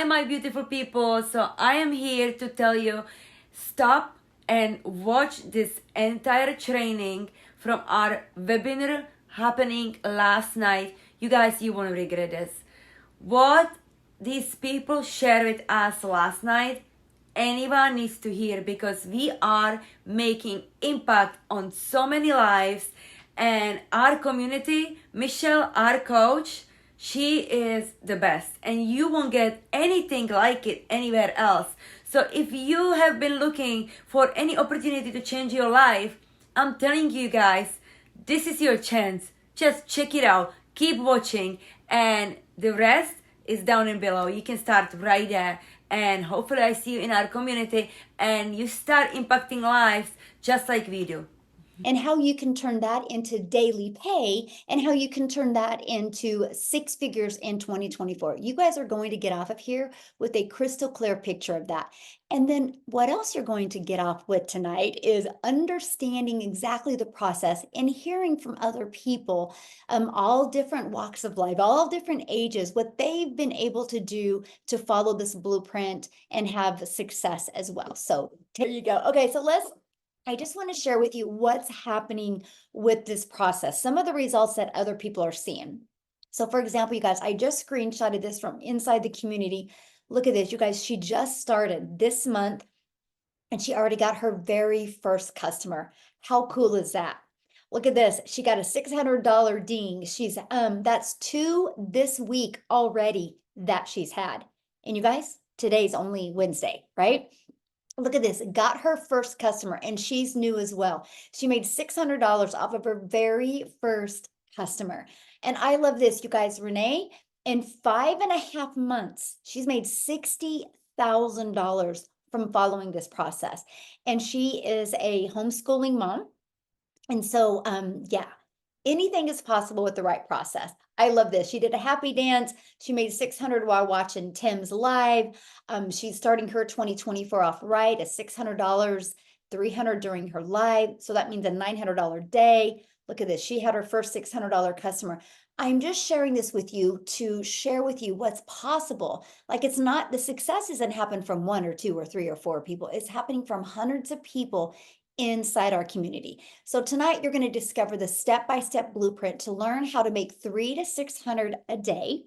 my beautiful people. So I am here to tell you, stop and watch this entire training from our webinar happening last night. You guys, you won't regret this. What these people shared with us last night, anyone needs to hear, because we are making impact on so many lives. And our community, Michelle, our coach, she is the best, and you won't get anything like it anywhere else. So if you have been looking for any opportunity to change your life, I'm telling you guys, this is your chance. Just check it out, keep watching, and the rest is down in below. You can start right there, and hopefully I see you in our community and you start impacting lives just like we do. And how you can turn that into daily pay and how you can turn that into six figures in 2024. You guys are going to get off of here with a crystal clear picture of that. And then what else you're going to get off with tonight is understanding exactly the process and hearing from other people, all different walks of life, all different ages, what they've been able to do to follow this blueprint and have success as well. So there you go. Okay, so I just want to share with you what's happening with this process, some of the results that other people are seeing. So for example, you guys, I just screenshotted this from inside the community. Look at this, you guys, she just started this month and she already got her very first customer. How cool is that? Look at this, she got a $600 ding. That's 2 this week already that she's had. And you guys, today's only Wednesday, right? Look at this, got her first customer, and she's new as well. She made $600 off of her very first customer. And I love this, you guys. Renee, in 5.5 months, she's made $60,000 from following this process. And she is a homeschooling mom. And so, yeah, anything is possible with the right process. I love this. She did a happy dance. She made 600 while watching Tim's live. She's starting her 2024 off right at $600, 300 during her live. So that means a $900 day. Look at this. She had her first $600 customer. I'm just sharing this with you to share with you what's possible. Like, it's not, the success doesn't happen from 1 or 2 or 3 or 4 people. It's happening from hundreds of people inside our community. So tonight you're going to discover the step-by-step blueprint to learn how to make 300 to 600 a day.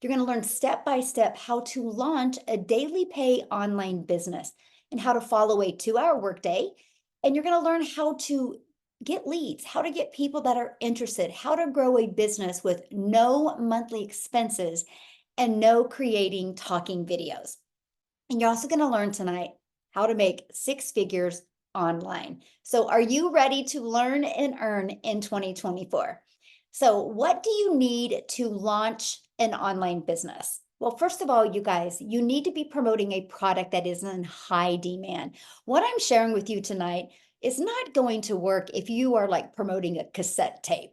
You're going to learn step-by-step how to launch a daily pay online business and how to follow a 2-hour workday. And you're going to learn how to get leads, how to get people that are interested, how to grow a business with no monthly expenses and no creating talking videos. And you're also going to learn tonight how to make 6 figures online. So are you ready to learn and earn in 2024? So what do you need to launch an online business? Well, first of all, you guys, you need to be promoting a product that is in high demand. What I'm sharing with you tonight is not going to work if you are like promoting a cassette tape,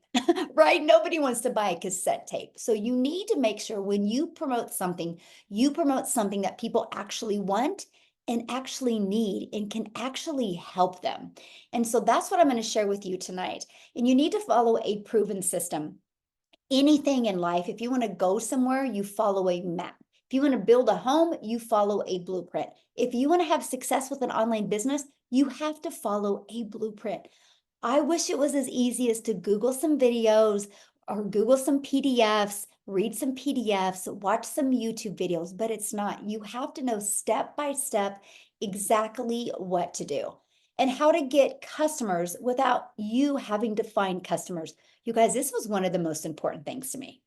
right? Nobody wants to buy a cassette tape. So you need to make sure when you promote something that people actually want and actually need and can actually help them. And so that's what I'm going to share with you tonight. And you need to follow a proven system. Anything in life, if you want to go somewhere, you follow a map. If you want to build a home, you follow a blueprint. If you want to have success with an online business, you have to follow a blueprint. I wish it was as easy as to Google some videos or Google some PDFs, read some PDFs, watch some YouTube videos, but it's not. You have to know step by step exactly what to do and how to get customers without you having to find customers. You guys, this was one of the most important things to me.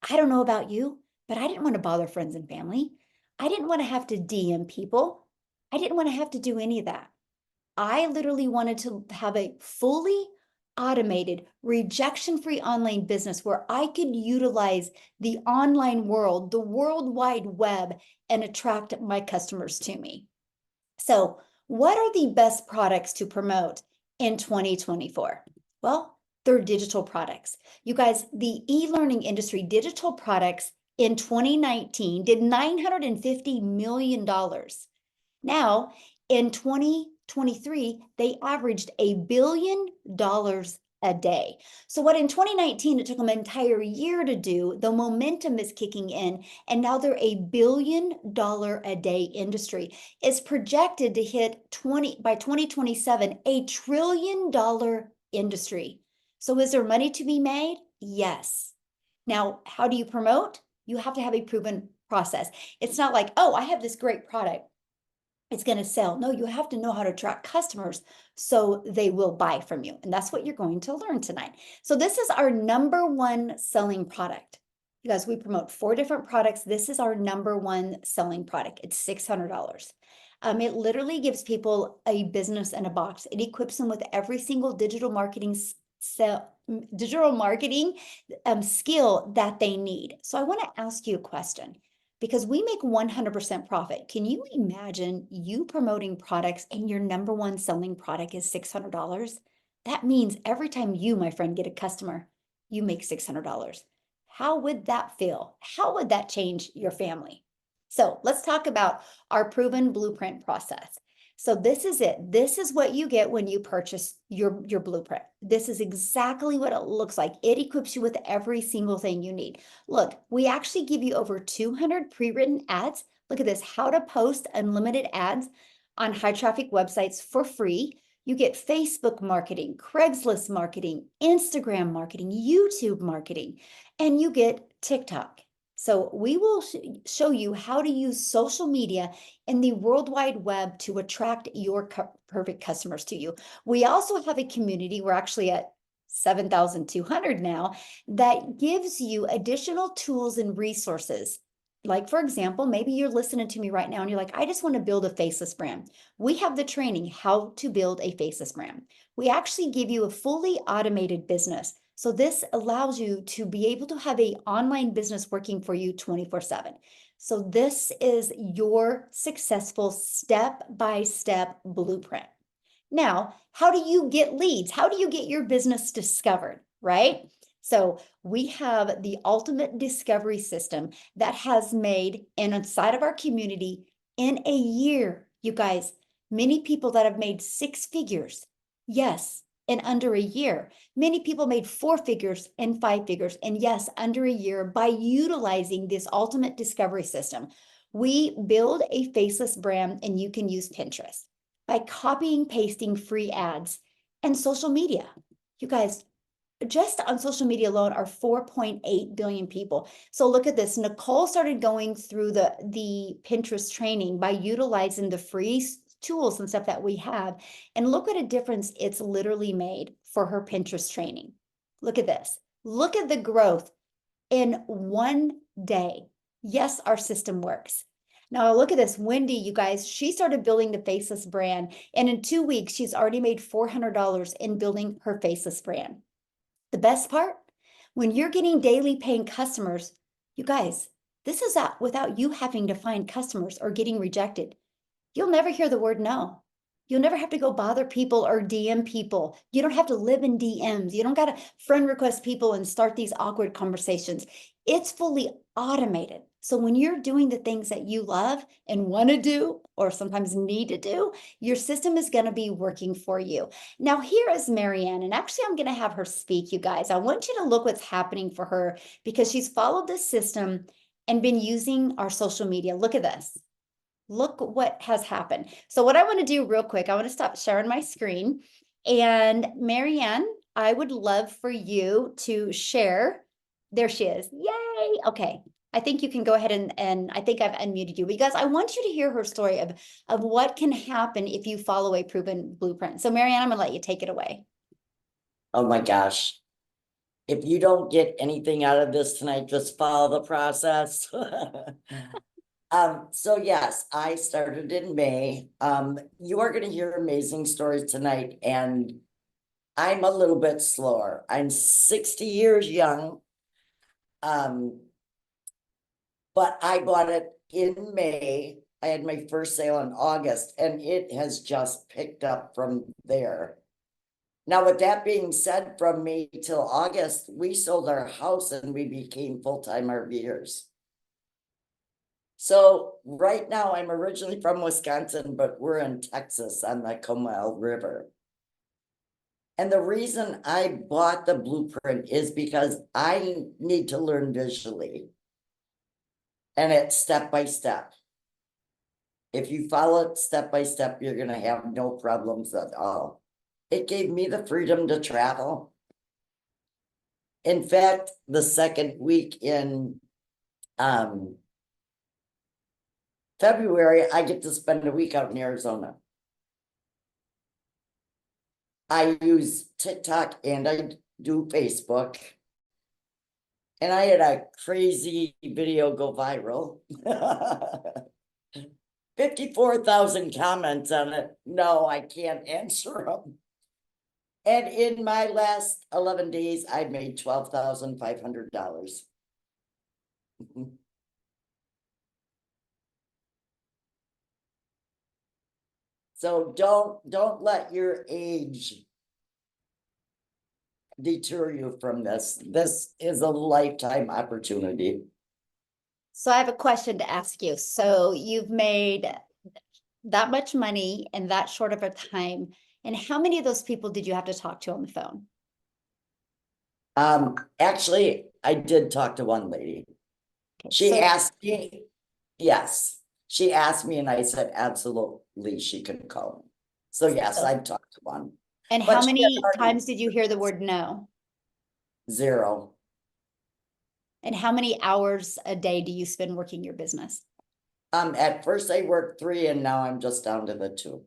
I don't know about you, but I didn't want to bother friends and family. I didn't want to have to DM people. I didn't want to have to do any of that. I literally wanted to have a fully automated, rejection-free online business where I could utilize the online world, the World Wide Web, and attract my customers to me. So, what are the best products to promote in 2024? Well, they're digital products. You guys, the e-learning industry, digital products in 2019 did $950 million. Now, in 2023, they averaged $1 billion a day. So what in 2019, it took them an entire year to do, the momentum is kicking in, and now they're a $1 billion a day industry. It's projected to hit by 2027, a $1 trillion industry. So is there money to be made? Yes. Now, how do you promote? You have to have a proven process. It's not like, oh, I have this great product, it's going to sell. No, you have to know how to attract customers so they will buy from you. And that's what you're going to learn tonight. So this is our #1 selling product. You guys, we promote 4 different products. This is our #1 selling product. It's $600. It literally gives people a business in a box. It equips them with every single digital marketing skill that they need. So I want to ask you a question, because we make 100% profit. Can you imagine you promoting products and your #1 selling product is $600? That means every time you, my friend, get a customer, you make $600. How would that feel? How would that change your family? So let's talk about our proven blueprint process. So this is it. This is what you get when you purchase your blueprint. This is exactly what it looks like. It equips you with every single thing you need. Look, we actually give you over 200 pre-written ads. Look at this, how to post unlimited ads on high traffic websites for free. You get Facebook marketing, Craigslist marketing, Instagram marketing, YouTube marketing, and you get TikTok. So we will show you how to use social media in the World Wide Web to attract your perfect customers to you. We also have a community, we're actually at 7,200 now, that gives you additional tools and resources. Like, for example, maybe you're listening to me right now and you're like, I just want to build a faceless brand. We have the training, how to build a faceless brand. We actually give you a fully automated business. So this allows you to be able to have an online business working for you 24/7. So this is your successful step-by-step blueprint. Now, how do you get leads? How do you get your business discovered, right? So we have the ultimate discovery system that has made inside of our community in a year, you guys, many people that have made 6 figures. Yes, in under a year. Many people made 4 figures and 5 figures, and yes, under a year, by utilizing this ultimate discovery system. We build a faceless brand, and you can use Pinterest by copying, pasting free ads and social media. You guys, just on social media alone are 4.8 billion people. So look at this. Nicole started going through the Pinterest training by utilizing the free tools and stuff that we have. And look what a difference it's literally made for her Pinterest training. Look at this. Look at the growth in one day. Yes, our system works. Now look at this, Wendy, you guys, she started building the faceless brand, and in 2 weeks, she's already made $400 in building her faceless brand. The best part, when you're getting daily paying customers, you guys, this is without you having to find customers or getting rejected. You'll never hear the word no. You'll never have to go bother people or DM people. You don't have to live in DMs. You don't got to friend request people and start these awkward conversations. It's fully automated. So when you're doing the things that you love and want to do, or sometimes need to do, your system is going to be working for you. Now, here is Marianne, and actually I'm going to have her speak, you guys. I want you to look what's happening for her, because she's followed this system and been using our social media. Look at this. Look what has happened. So what I want to do real quick, I want to stop sharing my screen. And Marianne, I would love for you to share. There she is. Yay. Okay. I think you can go ahead and I think I've unmuted you. But you guys, I want you to hear her story of what can happen if you follow a proven blueprint. So Marianne, I'm going to let you take it away. Oh my gosh. If you don't get anything out of this tonight, just follow the process. So yes, I started in May. You are going to hear amazing stories tonight, and I'm a little bit slower. I'm 60 years young. But I bought it in May. I had my first sale in August, and it has just picked up from there. Now, with that being said, from May till August, we sold our house and we became full-time RVers. So right now, I'm originally from Wisconsin, but we're in Texas on the Comal River. And the reason I bought the blueprint is because I need to learn visually. And it's step by step. If you follow it step by step, you're gonna have no problems at all. It gave me the freedom to travel. In fact, the second week in February, I get to spend a week out in Arizona. I use TikTok and I do Facebook. And I had a crazy video go viral. 54,000 comments on it. No, I can't answer them. And in my last 11 days, I made $12,500. So don't let your age deter you from this. This is a lifetime opportunity. So I have a question to ask you. So you've made that much money in that short of a time. And how many of those people did you have to talk to on the phone? Actually, I did talk to one lady. Okay, She so- asked me, yes, she asked me and I said, absolutely, she could call me. So yes, So- I've talked to one. And But how she many had already- times did you hear the word no? 0. And how many hours a day do you spend working your business? At first I worked 3 and now I'm just down to the 2.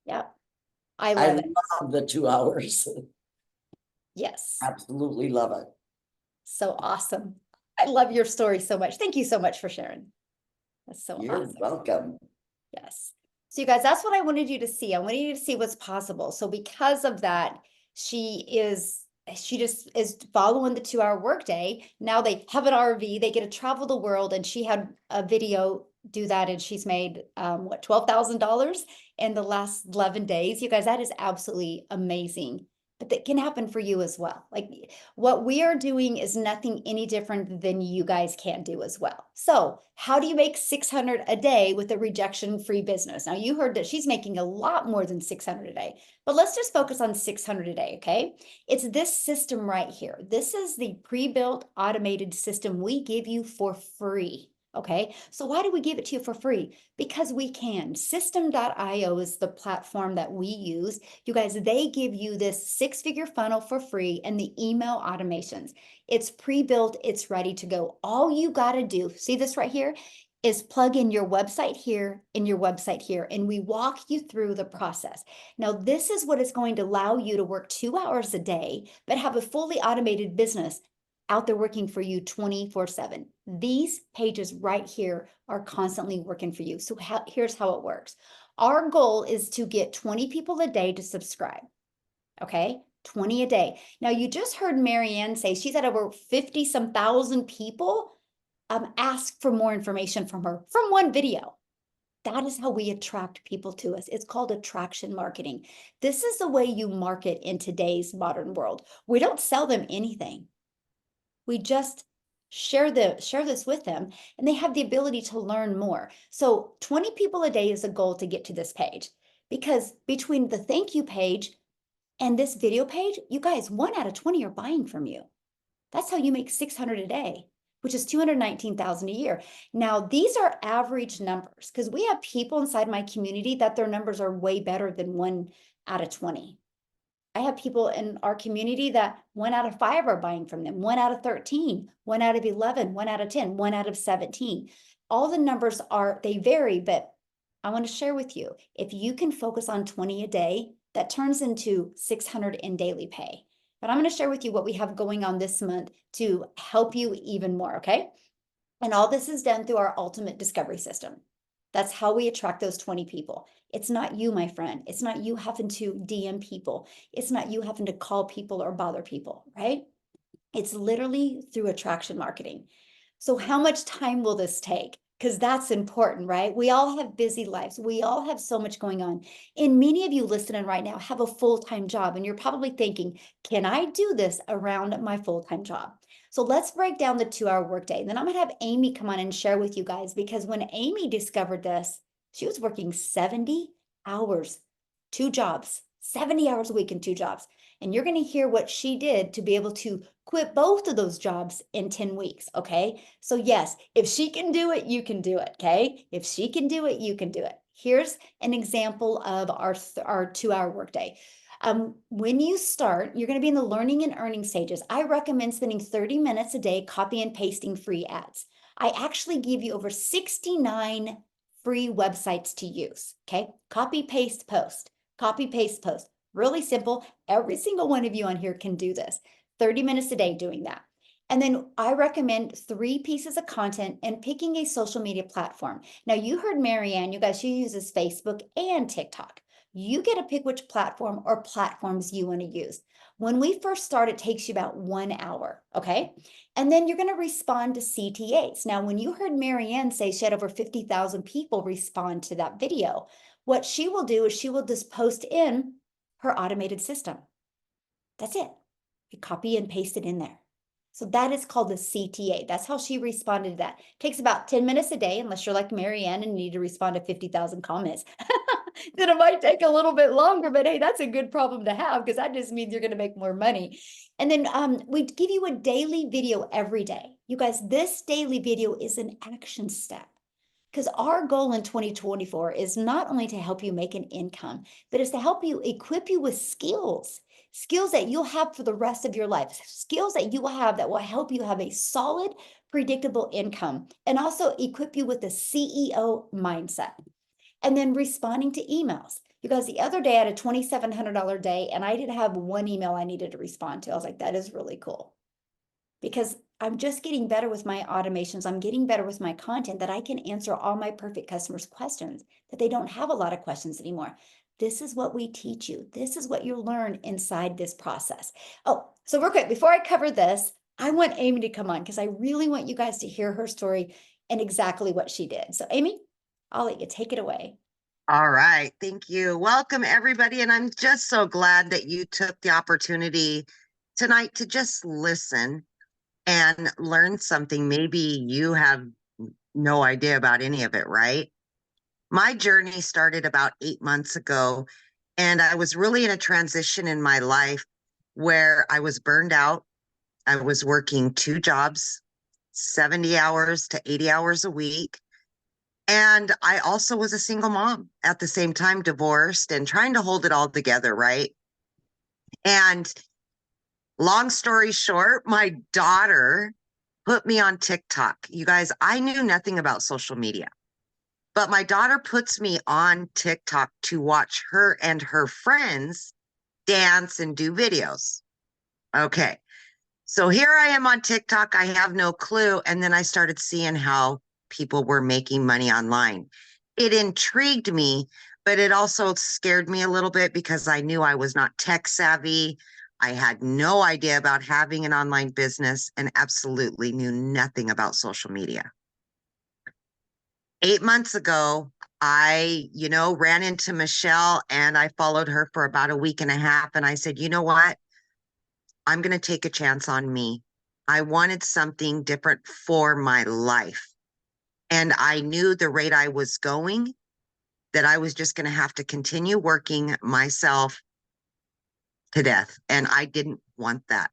Yep. I I love it. love the 2 hours. Yes. Absolutely love it. So awesome. I love your story so much. Thank you so much for sharing. That's so You're awesome. welcome. Yes. So you guys, that's what I wanted you to see. I wanted you to see what's possible. So because of that, she just is following the 2-hour workday. Now they have an RV, they get to travel the world, and she had a video do that, and she's made what, $12,000 in the last 11 days. You guys, that is absolutely amazing. But that can happen for you as well. Like what we are doing is nothing any different than you guys can do as well. So how do you make 600 a day with a rejection-free business? Now you heard that she's making a lot more than 600 a day, but let's just focus on 600 a day, okay? It's this system right here. This is the pre-built automated system we give you for free. Okay, so why do we give it to you for free? Because we can. System.io is the platform that we use. You guys, they give you this 6-figure funnel for free and the email automations. It's pre-built, it's ready to go. All you got to do, see this right here, is plug in your website here and your website here, and we walk you through the process. Now, this is what is going to allow you to work 2 hours a day, but have a fully automated business out there working for you 24/7. These pages right here are constantly working for you. So here's how it works. Our goal is to get 20 people a day to subscribe. Okay, 20 a day. Now you just heard Marianne say she's had over 50 some thousand people ask for more information from her from one video. That is how we attract people to us. It's called attraction marketing. This is the way you market in today's modern world. We don't sell them anything. We just share this with them, and they have the ability to learn more. So 20 people a day is a goal to get to this page, because between the thank you page and this video page, you guys, 1 out of 20 are buying from you. That's how you make 600 a day, which is 219,000 a year. Now, these are average numbers, because we have people inside my community that their numbers are way better than 1 out of 20. I have people in our community that 1 out of 5 are buying from them, 1 out of 13, 1 out of 11, 1 out of 10, 1 out of 17. All the numbers they vary, but I want to share with you, if you can focus on 20 a day, that turns into 600 in daily pay. But I'm going to share with you what we have going on this month to help you even more, okay? And all this is done through our ultimate discovery system. That's how we attract those 20 people. It's not you, my friend. It's not you having to DM people. It's not you having to call people or bother people, right? It's literally through attraction marketing. So how much time will this take? Because that's important, right? We all have busy lives. We all have so much going on. And many of you listening right now have a full-time job, and you're probably thinking, can I do this around my full-time job? So let's break down the 2-hour workday. And then I'm going to have Amy come on and share with you guys, because when Amy discovered this, she was working 70 hours, 2 jobs, 70 hours a week in 2 jobs. And you're going to hear what she did to be able to quit both of those jobs in 10 weeks. Okay. So, yes, if she can do it, you can do it. Okay. If she can do it, you can do it. Here's an example of our 2-hour workday. When you start, you're going to be in the learning and earning stages. I recommend spending 30 minutes a day copy and pasting free ads. I actually give you over 69 free websites to use. Okay. Copy, paste, post. Copy, paste, post. Really simple. Every single one of you on here can do this. 30 minutes a day doing that. And then I recommend 3 pieces of content and picking a social media platform. Now, you heard Marianne, you guys, she uses Facebook and TikTok. You get to pick which platform or platforms you want to use. When we first start, it takes you about 1 hour, okay? And then you're going to respond to CTAs. Now, when you heard Marianne say she had over 50,000 people respond to that video, what she will do is she will just post in her automated system. That's it. You copy and paste it in there. So that is called the CTA. That's how she responded to that. It takes about 10 minutes a day, unless you're like Marianne and need to respond to 50,000 comments. Then it might take a little bit longer, but hey, that's a good problem to have because that just means you're going to make more money. And then we give you a daily video every day. You guys, this daily video is an action step. Because our goal in 2024 is not only to help you make an income, but is to help you equip you with skills that you'll have for the rest of your life, skills that you will have that will help you have a solid, predictable income, and also equip you with a CEO mindset. And then responding to emails. You guys, the other day I had a $2,700 day and I didn't have 1 email I needed to respond to. I was like, that is really cool. Because I'm just getting better with my automations. I'm getting better with my content that I can answer all my perfect customers' questions, that they don't have a lot of questions anymore. This is what we teach you. This is what you'll learn inside this process. Oh, so real quick, before I cover this, I want Amy to come on because I really want you guys to hear her story and exactly what she did. So Amy, I'll let you take it away. All right. Thank you. Welcome, everybody. And I'm just so glad that you took the opportunity tonight to just listen and learn something. Maybe you have no idea about any of it, right? My journey started about 8 months ago, and I was really in a transition in my life where I was burned out. I was working 2 jobs, 70 hours to 80 hours a week. And I also was a single mom at the same time, divorced and trying to hold it all together, right? And long story short, my daughter put me on TikTok. You guys, I knew nothing about social media, but my daughter puts me on TikTok to watch her and her friends dance and do videos. Okay. So here I am on TikTok. I have no clue. And then I started seeing how people were making money online. It intrigued me, but it also scared me a little bit because I knew I was not tech savvy. I had no idea about having an online business and absolutely knew nothing about social media. 8 months ago, I, ran into Michelle and I followed her for about a week and a half. And I said, you know what? I'm going to take a chance on me. I wanted something different for my life. And I knew the rate I was going, that I was just going to have to continue working myself to death. And I didn't want that.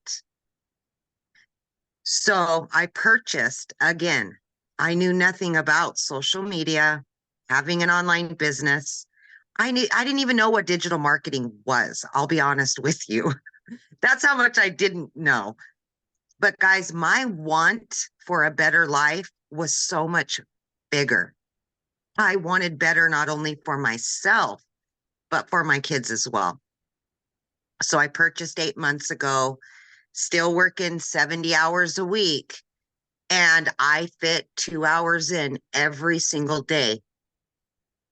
So I purchased, again, I knew nothing about social media, having an online business. I didn't even know what digital marketing was. I'll be honest with you. That's how much I didn't know. But guys, my want for a better life was so much bigger. I wanted better not only for myself, but for my kids as well. So I purchased 8 months ago, still working 70 hours a week, and I fit 2 hours in every single day.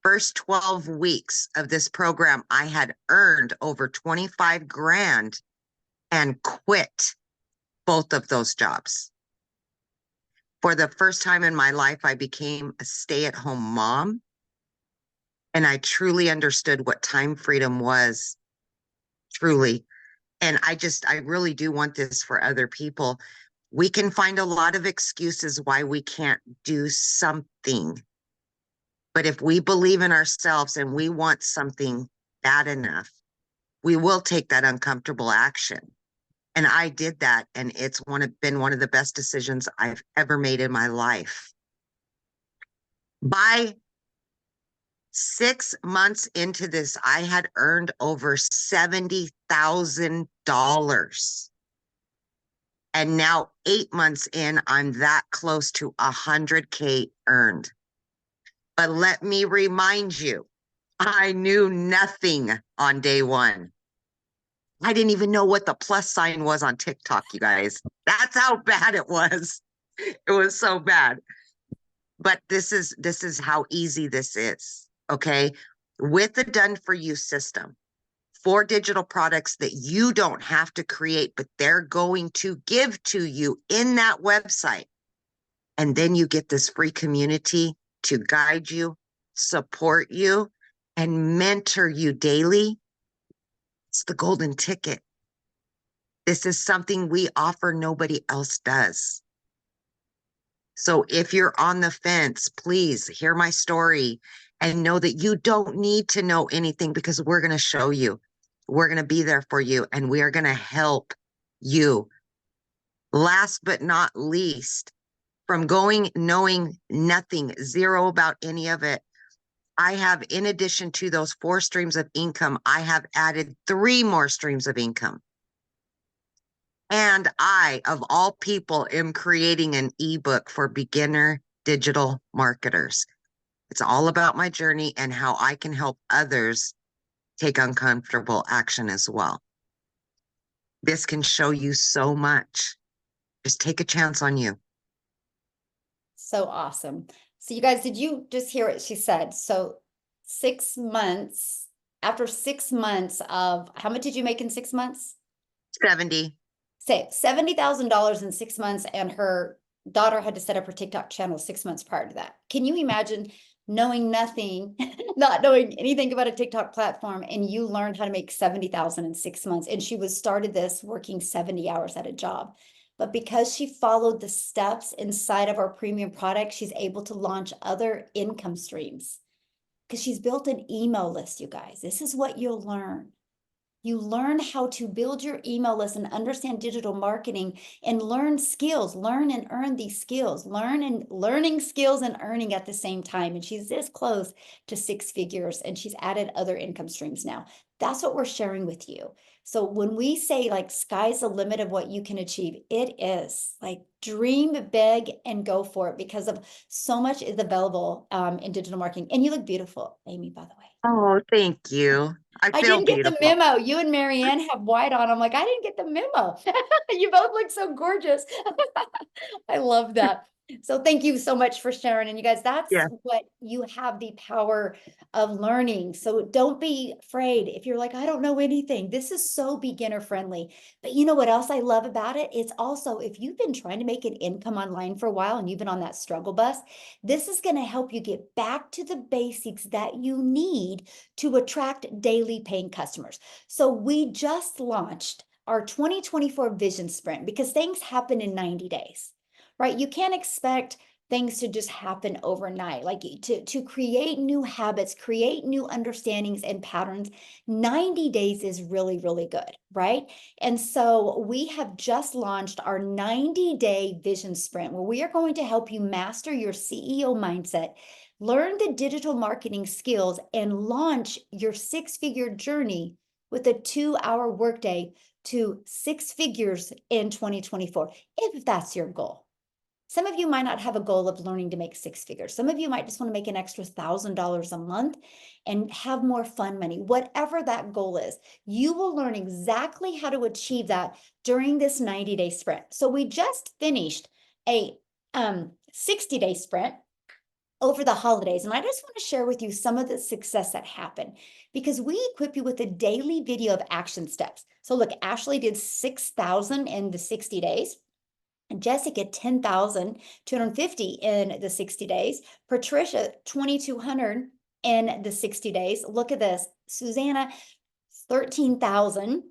First 12 weeks of this program, I had earned over 25 grand and quit both of those jobs. For the first time in my life, I became a stay-at-home mom, and I truly understood what time freedom was, truly. And I really do want this for other people. We can find a lot of excuses why we can't do something. But if we believe in ourselves and we want something bad enough, we will take that uncomfortable action. And I did that, and it's been one of the best decisions I've ever made in my life. By 6 months into this, I had earned over $70,000. And now 8 months in, I'm that close to 100K earned. But let me remind you, I knew nothing on day one. I didn't even know what the plus sign was on TikTok, you guys. That's how bad it was. It was so bad. But this is how easy this is, okay? With the Done For You system, 4 digital products that you don't have to create, but they're going to give to you in that website. And then you get this free community to guide you, support you, and mentor you daily. It's the golden ticket. This is something we offer, nobody else does. So if you're on the fence, please hear my story and know that you don't need to know anything, because we're going to show you. We're going to be there for you, and we are going to help you. Last but not least, from knowing nothing, zero about any of it, I have, in addition to those 4 streams of income, I have added 3 more streams of income. And I, of all people, am creating an ebook for beginner digital marketers. It's all about my journey and how I can help others take uncomfortable action as well. This can show you so much. Just take a chance on you. So awesome. So you guys, did you just hear what she said? So 6 months, after 6 months of, how much did you make in 6 months? 70. Say $70,000 in 6 months, and her daughter had to set up her TikTok channel 6 months prior to that. Can you imagine knowing nothing, not knowing anything about a TikTok platform, and you learned how to make 70,000 in 6 months? And she started this working 70 hours at a job. But because she followed the steps inside of our premium product, she's able to launch other income streams because she's built an email list, you guys. This is what you'll learn. You learn how to build your email list and understand digital marketing and learn skills, learn and earn these skills, learning skills and earning at the same time. And she's this close to 6 figures, and she's added other income streams now. That's what we're sharing with you. So when we say like sky's the limit of what you can achieve, it is like dream big and go for it, because of so much is available in digital marketing. And you look beautiful, Amy, by the way. Oh, thank you. I I feel didn't get beautiful. the memo. You and Marianne have white on. I'm like, I didn't get the memo. You both look so gorgeous. I love that. So thank you so much for sharing. And you guys, that's what you have the power of learning. So don't be afraid. If you're like, I don't know anything, this is so beginner friendly. But you know what else I love about it? It's also, if you've been trying to make an income online for a while and you've been on that struggle bus, this is going to help you get back to the basics that you need to attract daily paying customers. So we just launched our 2024 vision sprint, because things happen in 90 days. Right? You can't expect things to just happen overnight. Like to create new habits, create new understandings and patterns, 90 days is really, really good, right? And so we have just launched our 90-day vision sprint, where we are going to help you master your CEO mindset, learn the digital marketing skills, and launch your 6-figure journey with a 2-hour workday to 6 figures in 2024, if that's your goal. Some of you might not have a goal of learning to make 6 figures. Some of you might just want to make an extra $1,000 a month and have more fun money. Whatever that goal is, you will learn exactly how to achieve that during this 90-day sprint. So we just finished a 60-day sprint over the holidays. And I just want to share with you some of the success that happened, because we equip you with a daily video of action steps. So look, Ashley did 6,000 in the 60 days. And Jessica, 10,250 in the 60 days. Patricia, 2,200 in the 60 days. Look at this. Susanna, 13,000.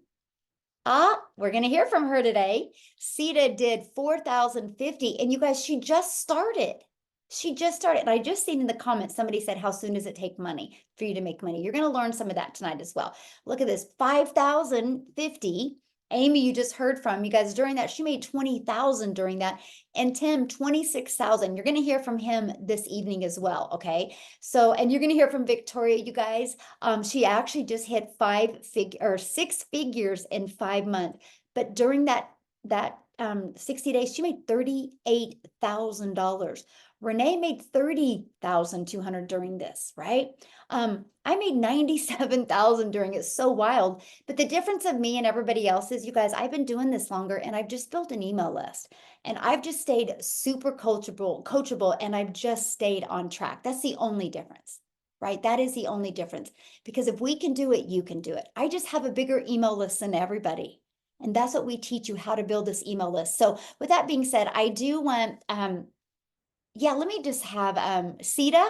We're going to hear from her today. Sita did 4,050. And you guys, she just started. She just started, and I just seen in the comments, somebody said, how soon does it take money for you to make money? You're going to learn some of that tonight as well. Look at this, 5,050. Amy, you just heard from you guys during that. She made 20,000 during that. And Tim, 26,000. You're going to hear from him this evening as well. Okay. So, and you're going to hear from Victoria, you guys. She actually just hit 6 figures in 5 months. But during that 60 days, she made $38,000. Renee made 30,200 during this, right? I made 97,000 during it. So wild. But the difference of me and everybody else is, you guys, I've been doing this longer and I've just built an email list and I've just stayed super coachable, and I've just stayed on track. That's the only difference, right? That is the only difference, because if we can do it, you can do it. I just have a bigger email list than everybody. And that's what we teach you, how to build this email list. So with that being said, I do want, yeah, let me just have Sita.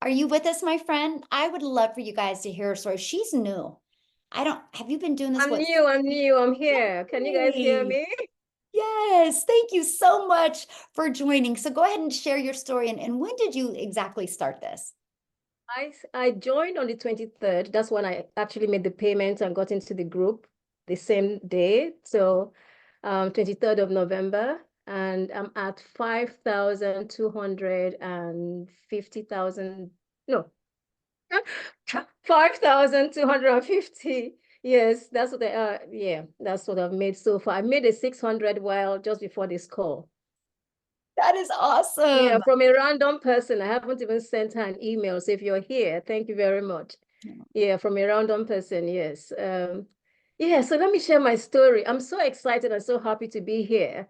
Are you with us, my friend? I would love for you guys to hear her story. She's new. Have you been doing this? I'm new, I'm here. Can you guys hear Yay. me? Yes, thank you so much for joining. So go ahead and share your story. And when did you exactly start this? I joined on the 23rd. That's when I actually made the payment and got into the group the same day. So 23rd of November. And I'm at 5,250,000. No, 5,250. Yes, that's what they are. Yeah, that's what I've made so far. I made a 600 while just before this call. That is awesome. Yeah, from a random person. I haven't even sent her an email. So if you're here, thank you very much. Yeah, from a random person. Yes. Yeah, so let me share my story. I'm so excited and so happy to be here.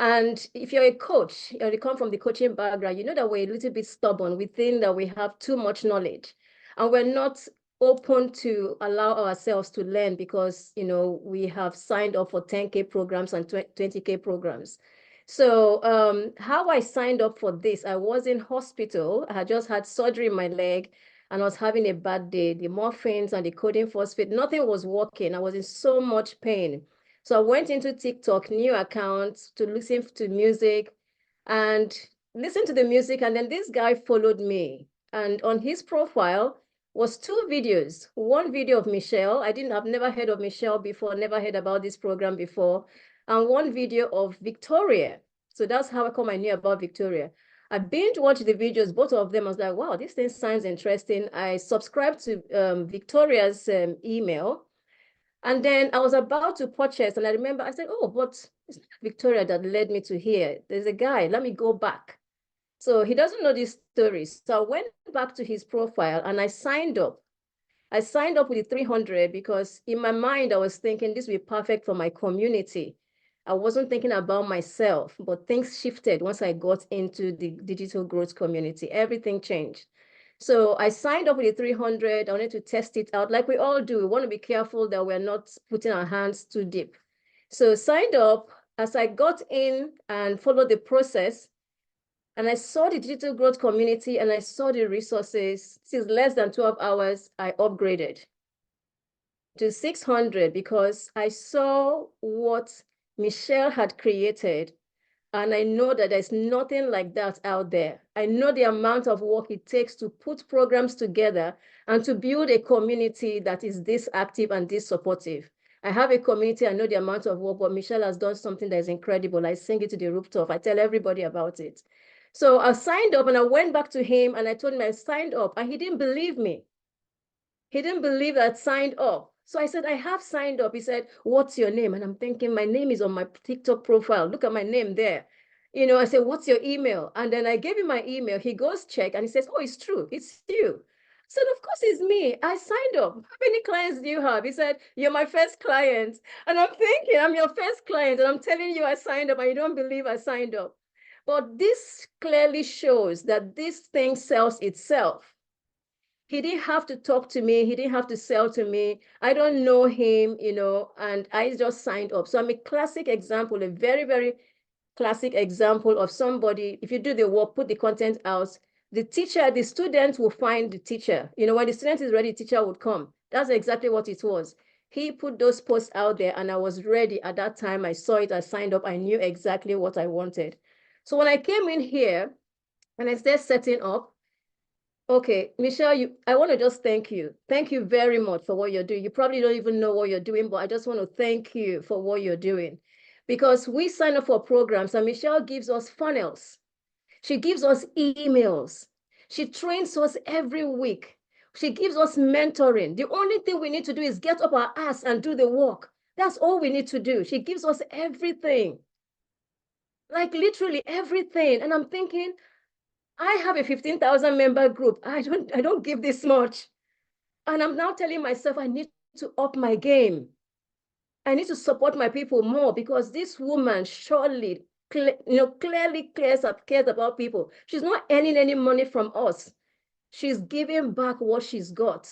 And if you're a coach, or you come from the coaching background, you know that we're a little bit stubborn. We think that we have too much knowledge and we're not open to allow ourselves to learn because, you know, we have signed up for 10K programs and 20K programs. So how I signed up for this, I was in hospital. I had just had surgery in my leg and I was having a bad day. The morphines and the codeine phosphate, nothing was working. I was in so much pain. So I went into TikTok, new accounts, to listen to music and listen to the music. And then this guy followed me. And on his profile was 2 videos. One video of Michelle. I've never heard of Michelle before, never heard about this program before. And one video of Victoria. So that's how I knew about Victoria. I binge watched the videos, both of them. I was like, wow, this thing sounds interesting. I subscribed to Victoria's email. And then I was about to purchase, and I remember I said, oh, but it's not Victoria that led me to here. There's a guy, let me go back. So he doesn't know these stories. So I went back to his profile and I signed up. I signed up with the 300 because in my mind, I was thinking this would be perfect for my community. I wasn't thinking about myself, but things shifted once I got into the digital growth community. Everything changed. So I signed up with the 300. I wanted to test it out like we all do. We want to be careful that we're not putting our hands too deep. So signed up. As I got in and followed the process, and I saw the digital growth community and I saw the resources. This is less than 12 hours, I upgraded to 600 because I saw what Michelle had created. And I know that there's nothing like that out there. I know the amount of work it takes to put programs together and to build a community that is this active and this supportive. I have a community, I know the amount of work, but Michelle has done something that is incredible. I sing it to the rooftop. I tell everybody about it. So I signed up and I went back to him and I told him I signed up and he didn't believe me. He didn't believe that I signed up. So I said, I have signed up. He said, what's your name? And I'm thinking, my name is on my TikTok profile. Look at my name there. You know, I said, what's your email? And then I gave him my email. He goes check and he says, oh, it's true. It's you. I said, of course it's me. I signed up. How many clients do you have? He said, you're my first client. And I'm thinking, I'm your first client. And I'm telling you I signed up and you don't believe I signed up. But this clearly shows that this thing sells itself. He didn't have to talk to me. He didn't have to sell to me. I don't know him, you know, and I just signed up. So I'm a classic example, a very, very classic example of somebody. If you do the work, put the content out, the teacher, the student will find the teacher. You know, when the student is ready, the teacher would come. That's exactly what it was. He put those posts out there and I was ready at that time. I saw it, I signed up. I knew exactly what I wanted. So when I came in here, And I started setting up. Okay, Michelle, I want to just thank you. Thank you very much for what you're doing. You probably don't even know what you're doing, but I just want to thank you for what you're doing. Because we sign up for programs and Michelle gives us funnels. She gives us emails. She trains us every week. She gives us mentoring. The only thing we need to do is get up our ass and do the work. That's all we need to do. She gives us everything. Like literally everything. And I'm thinking, I have a 15,000 member group. I don't give this much. And I'm now telling myself I need to up my game. I need to support my people more because this woman surely, clearly cares about people. She's not earning any money from us. She's giving back what she's got.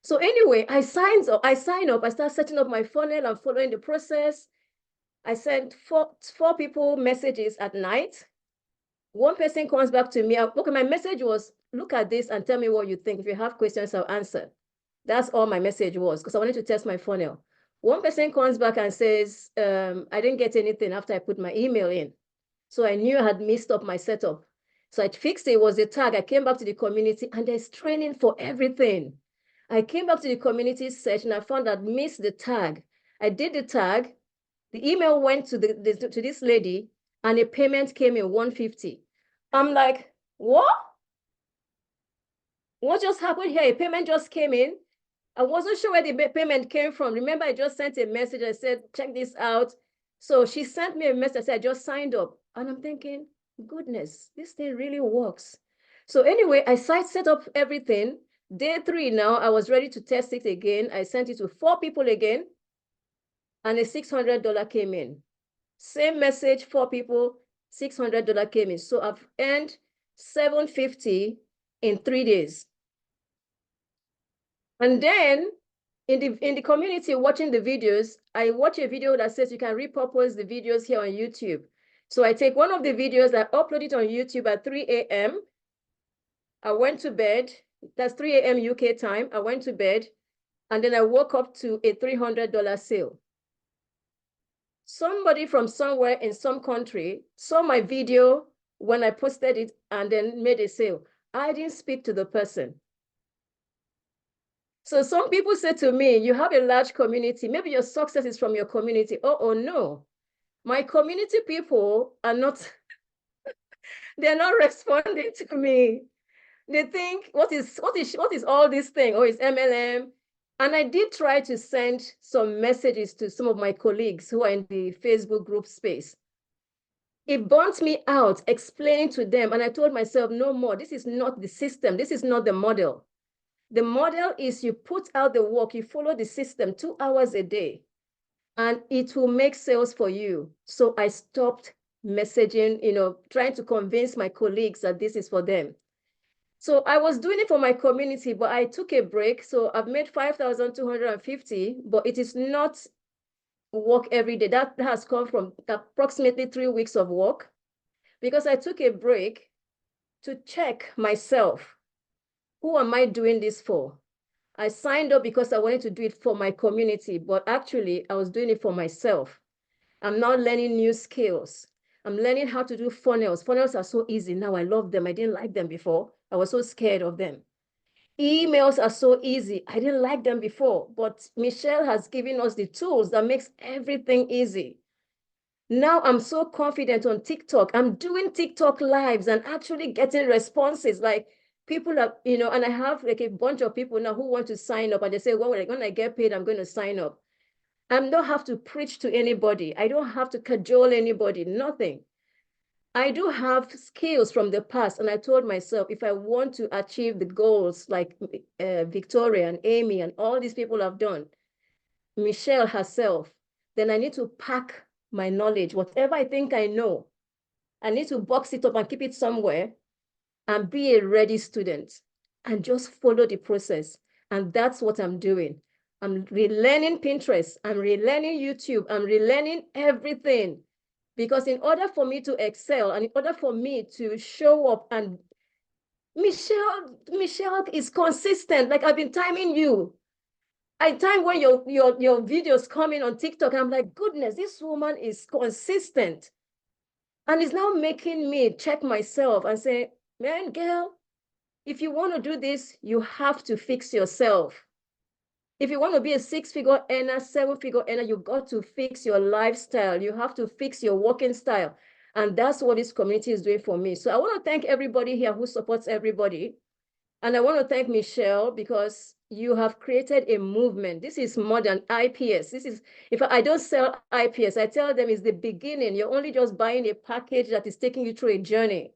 So anyway, I sign up, I start setting up my funnel and following the process. I sent four people messages at night. One person comes back to me. Okay, my message was, look at this and tell me what you think. If you have questions, I'll answer. That's all my message was because I wanted to test my funnel. One person comes back and says, I didn't get anything after I put my email in. So I knew I had messed up my setup. So I fixed it. It was a tag. I came back to the community and there's training for everything. I came back to the community search and I found I'd missed the tag. I did the tag. The email went to to this lady and a payment came in 150. I'm like, what? What just happened here? A payment just came in. I wasn't sure where the payment came from. Remember, I just sent a message. I said, check this out. So she sent me a message. I said, I just signed up. And I'm thinking, goodness, this thing really works. So anyway, I set up everything. Day 3 now, I was ready to test it again. I sent it to 4 people again. And a $600 came in. Same message, 4 people, $600 came in. So I've earned $750 in 3 days. And then in the community watching the videos, I watch a video that says you can repurpose the videos here on YouTube. So I take one of the videos, I upload it on YouTube at 3 a.m. I went to bed. That's 3 a.m. UK time. I went to bed and then I woke up to a $300 sale. Somebody from somewhere in some country saw my video when I posted it and then made a sale. I didn't speak to the person. So some people say to me, you have a large community. Maybe your success is from your community. Oh no. My community people are not, they're not responding to me. They think, what is all this thing? Oh, it's MLM. And I did try to send some messages to some of my colleagues who are in the Facebook group space. It burnt me out explaining to them. And I told myself, no more. This is not the system. This is not the model. The model is you put out the work, you follow the system 2 hours a day, and it will make sales for you. So I stopped messaging, trying to convince my colleagues that this is for them. So I was doing it for my community, but I took a break. So I've made 5,250, but it is not work every day. That has come from approximately 3 weeks of work because I took a break to check myself. Who am I doing this for? I signed up because I wanted to do it for my community, but actually I was doing it for myself. I'm now learning new skills. I'm learning how to do funnels. Funnels are so easy now. I love them. I didn't like them before. I was so scared of them. Emails are so easy. I didn't like them before, but Michelle has given us the tools that makes everything easy. Now I'm so confident on TikTok. I'm doing TikTok lives and actually getting responses like people are, and I have like a bunch of people now who want to sign up and they say, well, when I get paid, I'm going to sign up. I don't have to preach to anybody. I don't have to cajole anybody, nothing. I do have skills from the past. And I told myself, if I want to achieve the goals like Victoria and Amy and all these people have done, Michelle herself, then I need to pack my knowledge, whatever I think I know. I need to box it up and keep it somewhere and be a ready student and just follow the process. And that's what I'm doing. I'm relearning Pinterest. I'm relearning YouTube. I'm relearning everything. Because in order for me to excel and in order for me to show up, and Michelle is consistent. Like I've been timing you. I time when your videos come in on TikTok, I'm like, goodness, this woman is consistent. And it's now making me check myself and say, man, girl, if you want to do this, you have to fix yourself. If you want to be a 6-figure earner, 7-figure earner, you got to fix your lifestyle. You have to fix your working style. And that's what this community is doing for me. So I want to thank everybody here who supports everybody. And I want to thank Michelle because you have created a movement. This is more than IPS. This is, if I don't sell IPS, I tell them it's the beginning. You're only just buying a package that is taking you through a journey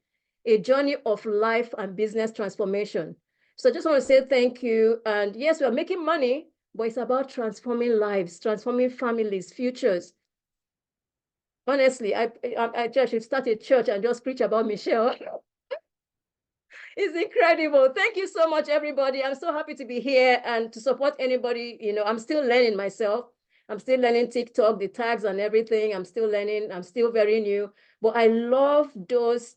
of life and business transformation. So I just want to say thank you. And yes, we are making money, but it's about transforming lives, transforming families, futures. Honestly, I should start a church and just preach about Michelle. It's incredible. Thank you so much, everybody. I'm so happy to be here and to support anybody. You know, I'm still learning myself. I'm still learning TikTok, the tags and everything. I'm still learning. I'm still very new. But I love those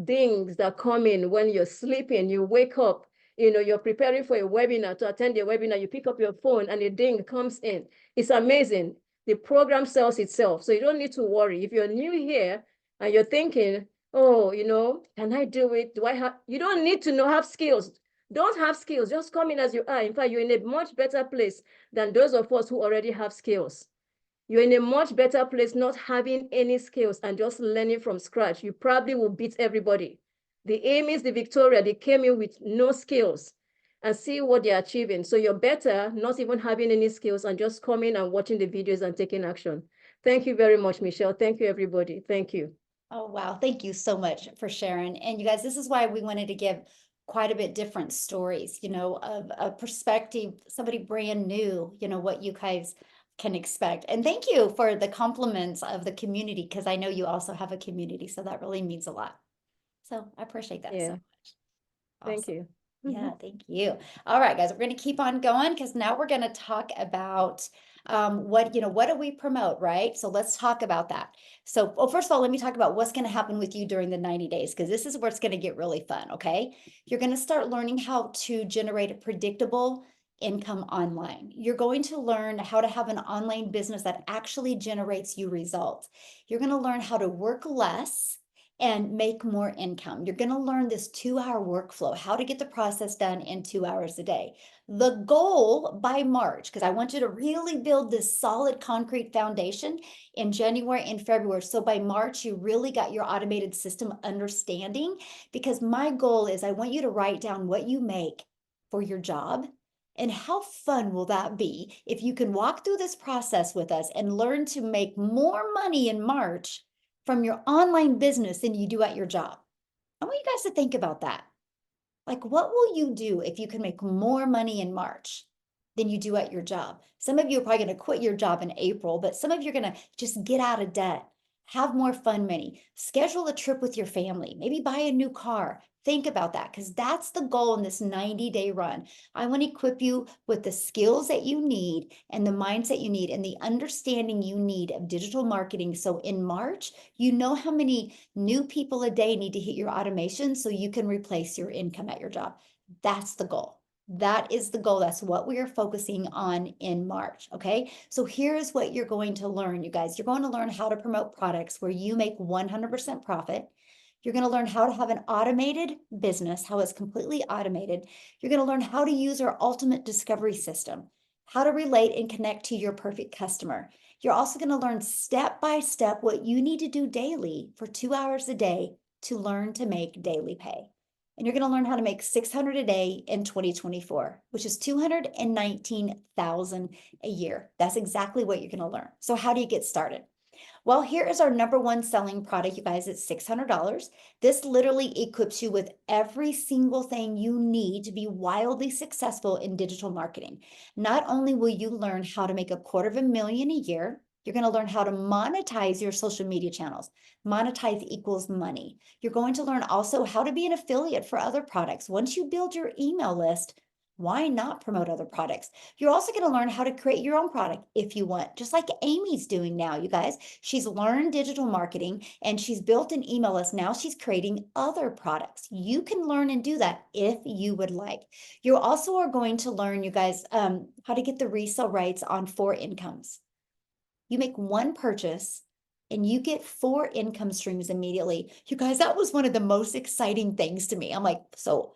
dings that come in when you're sleeping. You wake up, you know, you're preparing for a webinar, to attend a webinar. You pick up your phone and a ding comes in. It's amazing. The program sells itself. So you don't need to worry. If you're new here and you're thinking, oh, you know, can I do it? Do I have, you don't need to have skills. Don't have skills, just come in as you are. In fact, you're in a much better place than those of us who already have skills. You're in a much better place not having any skills and just learning from scratch. You probably will beat everybody. The Amy's, the Victoria, they came in with no skills and see what they're achieving. So you're better not even having any skills and just coming and watching the videos and taking action. Thank you very much, Michelle. Thank you, everybody. Thank you. Oh, wow. Thank you so much for sharing. And you guys, this is why we wanted to give quite a bit different stories, you know, of a perspective, somebody brand new, you know, what you guys can expect. And thank you for the compliments of the community, because I know you also have a community. So that really means a lot. So I appreciate that so much. Thank Awesome. you. Yeah, thank you. All right, guys, we're going to keep on going because now we're going to talk about what do we promote, right? So let's talk about that. So, well, first of all, let me talk about what's going to happen with you during the 90 days, because this is where it's going to get really fun, okay? You're going to start learning how to generate a predictable income online. You're going to learn how to have an online business that actually generates you results. You're going to learn how to work less and make more income. You're going to learn this 2-hour workflow, how to get the process done in 2 hours a day. The goal by March, because I want you to really build this solid concrete foundation in January and February. So by March, you really got your automated system understanding, because my goal is I want you to write down what you make for your job. And how fun will that be if you can walk through this process with us and learn to make more money in March from your online business than you do at your job? I want you guys to think about that. Like, what will you do if you can make more money in March than you do at your job? Some of you are probably going to quit your job in April, but some of you are going to just get out of debt, have more fun money, schedule a trip with your family, maybe buy a new car. Think about that, because that's the goal in this 90-day run. I want to equip you with the skills that you need and the mindset you need and the understanding you need of digital marketing. So in March, you know how many new people a day need to hit your automation so you can replace your income at your job. That's the goal. That is the goal. That's what we are focusing on in March. Okay. So here's what you're going to learn, you guys. You're going to learn how to promote products where you make 100% profit. You're going to learn how to have an automated business, how it's completely automated. You're going to learn how to use our ultimate discovery system, how to relate and connect to your perfect customer. You're also going to learn step by step what you need to do daily for 2 hours a day to learn to make daily pay. And you're going to learn how to make $600 a day in 2024, which is $219,000 a year. That's exactly what you're going to learn. So how do you get started? Well, here is our #1 selling product, you guys. It's $600. This literally equips you with every single thing you need to be wildly successful in digital marketing. Not only will you learn how to make $250,000 a year, you're going to learn how to monetize your social media channels. Monetize equals money. You're going to learn also how to be an affiliate for other products. Once you build your email list, why not promote other products? You're also going to learn how to create your own product if you want, just like Amy's doing now, you guys. She's learned digital marketing and she's built an email list. Now she's creating other products. You can learn and do that if you would like. You also are going to learn, you guys, how to get the resale rights on 4 incomes. You make one purchase and you get 4 income streams immediately. You guys, that was one of the most exciting things to me. I'm like, so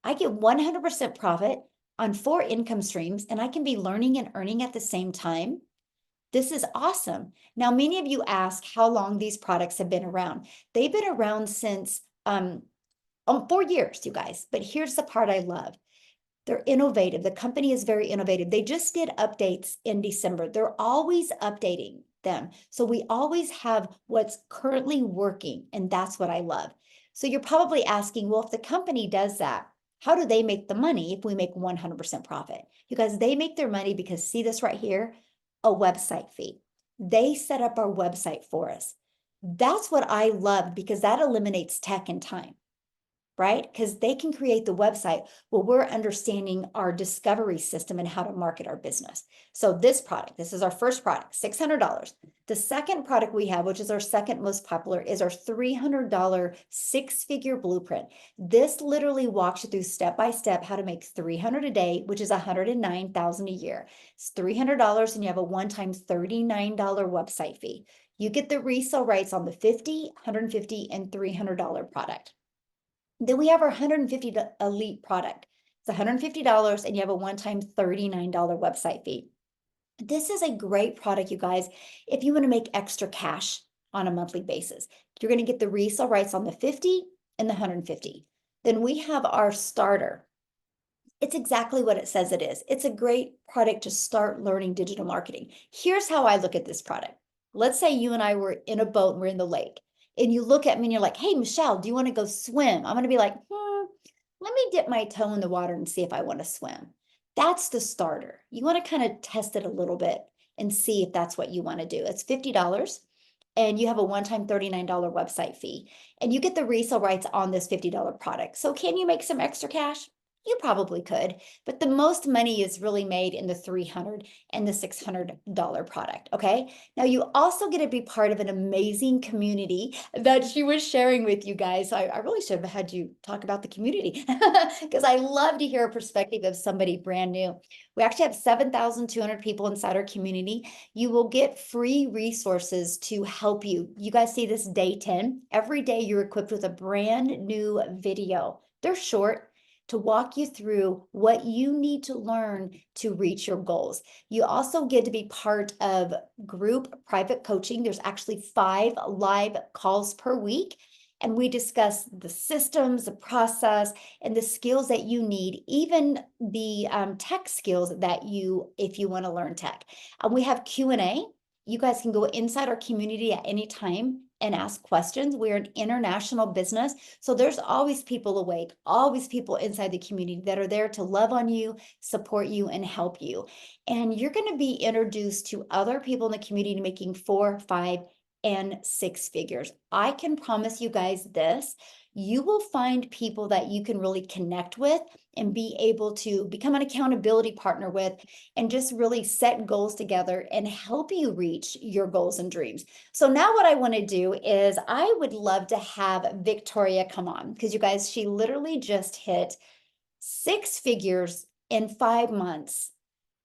I get 100% profit on 4 income streams, and I can be learning and earning at the same time. This is awesome. Now, many of you ask how long these products have been around. They've been around since 4 years, you guys. But here's the part I love. They're innovative. The company is very innovative. They just did updates in December. They're always updating them. So we always have what's currently working, and that's what I love. So you're probably asking, well, if the company does that, how do they make the money if we make 100% profit? You guys, they make their money because, see this right here, a website fee. They set up our website for us. That's what I love, because that eliminates tech and time, right? Because they can create the website while we're understanding our discovery system and how to market our business. So this product, this is our first product, $600. The second product we have, which is our second most popular, is our $300 6-figure blueprint. This literally walks you through step-by-step how to make $300 a day, which is $109,000 a year. It's $300, and you have a one-time $39 website fee. You get the resale rights on the $50, $150, and $300 product. Then we have our $150 elite product. It's $150, and you have a one-time $39 website fee. This is a great product, you guys, if you want to make extra cash on a monthly basis. You're going to get the resale rights on the 50 and the 150. Then we have our starter. It's exactly what it says it is. It's a great product to start learning digital marketing. Here's how I look at this product. Let's say you and I were in a boat and we're in the lake, and you look at me and you're like, hey, Michelle, do you want to go swim? I'm going to be like, let me dip my toe in the water and see if I want to swim. That's the starter. You want to kind of test it a little bit and see if that's what you want to do. It's $50, and you have a one-time $39 website fee, and you get the resale rights on this $50 product. So can you make some extra cash? You probably could, but the most money is really made in the $300 and the $600 product, okay? Now, you also get to be part of an amazing community that she was sharing with you guys. So I really should have had you talk about the community, because I love to hear a perspective of somebody brand new. We actually have 7,200 people inside our community. You will get free resources to help you. You guys see this day 10. Every day you're equipped with a brand new video. They're short, to walk you through what you need to learn to reach your goals. You also get to be part of group private coaching. There's actually 5 live calls per week, and we discuss the systems, the process, and the skills that you need, even the tech skills that if you want to learn tech. We have Q&A. You guys can go inside our community at any time and ask questions. We're an international business, so there's always people awake, always people inside the community that are there to love on you, support you, and help you. And you're going to be introduced to other people in the community making 4, 5, and 6 figures. I can promise you guys this: you will find people that you can really connect with and be able to become an accountability partner with, and just really set goals together and help you reach your goals and dreams. So now what I want to do is I would love to have Victoria come on, because you guys, she literally just hit 6 figures in 5 months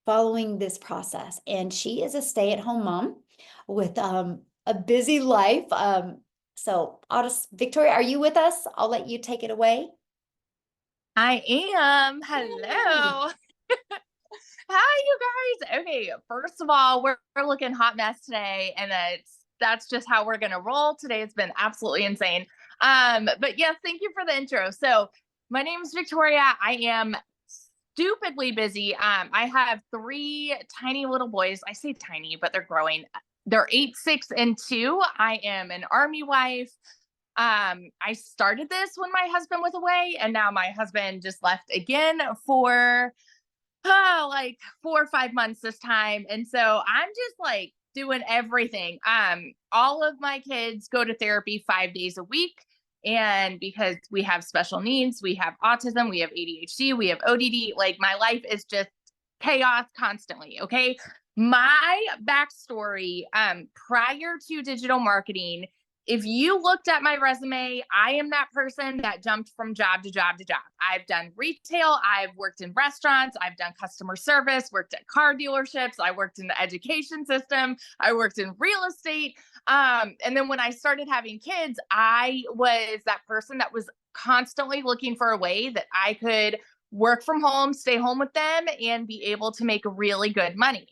following this process. And she is a stay-at-home mom with a busy life. So Victoria, are you with us? I'll let you take it away. I am. Hello. Hi, you guys. Okay, first of all, we're looking hot mess today, and that's just how we're gonna roll. Today has been absolutely insane. But yes, thank you for the intro. So my name is Victoria. I am stupidly busy. I have 3 tiny little boys. I say tiny, but they're growing. They're 8, 6, and 2. I am an Army wife. I started this when my husband was away, and now my husband just left again for like 4 or 5 months this time. And so I'm just like doing everything. All of my kids go to therapy 5 days a week. And because we have special needs, we have autism, we have ADHD, we have ODD, like my life is just chaos constantly. Okay. My backstory, prior to digital marketing, If you looked at my resume, I am that person that jumped from job to job to job. I've done retail, I've worked in restaurants, I've done customer service, worked at car dealerships, I worked in the education system, I worked in real estate. And then when I started having kids, I was that person that was constantly looking for a way that I could work from home, stay home with them, and be able to make really good money.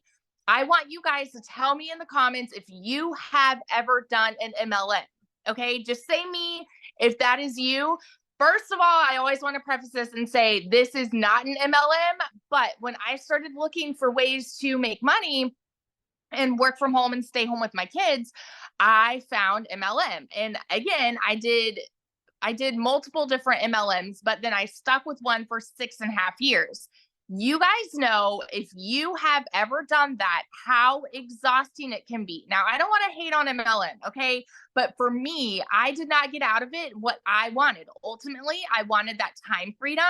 I want you guys to tell me in the comments if you have ever done an MLM. Okay, just say me if that is you. First of all, I always want to preface this and say this is not an MLM, but when I started looking for ways to make money and work from home and stay home with my kids, I found MLM. And again, I did multiple different MLMs, but then I stuck with one for 6.5 years. You guys know, if you have ever done that, how exhausting it can be. Now, I don't want to hate on MLM, okay? But for me, I did not get out of it what I wanted. Ultimately, I wanted that time freedom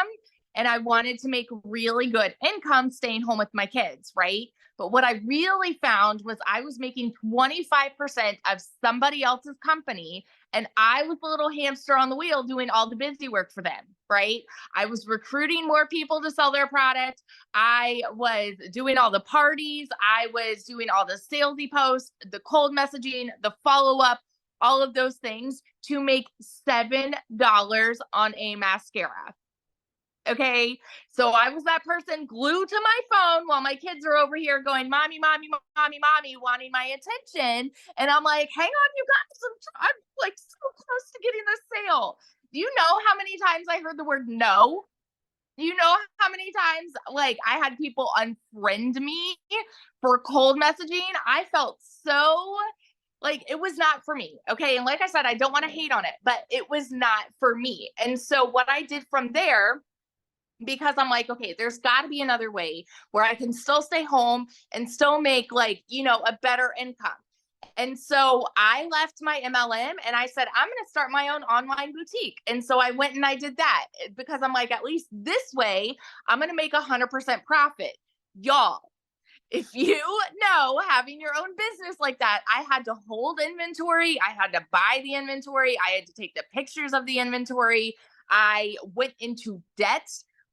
and I wanted to make really good income staying home with my kids, right? But what I really found was I was making 25% of somebody else's company, and I was the little hamster on the wheel doing all the busy work for them, right? I was recruiting more people to sell their product. I was doing all the parties. I was doing all the salesy posts, the cold messaging, the follow-up, all of those things to make $7 on a mascara. Okay, so I was that person glued to my phone while my kids are over here going, mommy, mommy, mommy, mommy, wanting my attention. And I'm like, hang on, you guys, I'm like so close to getting this sale. Do you know how many times I heard the word no? Do you know how many times like I had people unfriend me for cold messaging? I felt so like it was not for me. Okay. And like I said, I don't want to hate on it, but it was not for me. And so what I did from there, because I'm like, okay, there's got to be another way where I can still stay home and still make like, you know, a better income. And so I left my MLM and I said, I'm going to start my own online boutique. And so I went and I did that because I'm like, at least this way, I'm going to make 100% profit. Y'all, if you know, having your own business like that, I had to hold inventory. I had to buy the inventory. I had to take the pictures of the inventory. I went into debt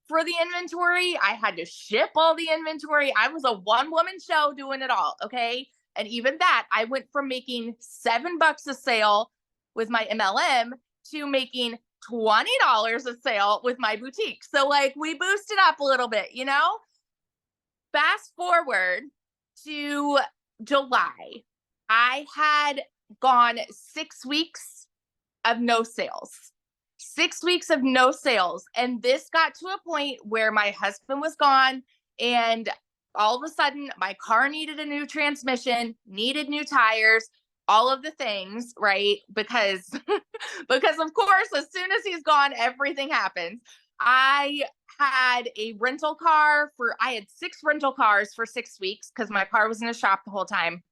for the inventory. I had to ship all the inventory. I was a one-woman show doing it all. Okay. And even that, I went from making $7 a sale with my MLM to making $20 a sale with my boutique. So like we boosted up a little bit, you know? Fast forward to July, I had gone 6 weeks of no sales. 6 weeks of no sales. And this got to a point where my husband was gone and all of a sudden my car needed a new transmission, needed new tires, all of the things, right? Because of course, as soon as he's gone, everything happens. I had a rental car I had 6 rental cars for 6 weeks because my car was in the shop the whole time.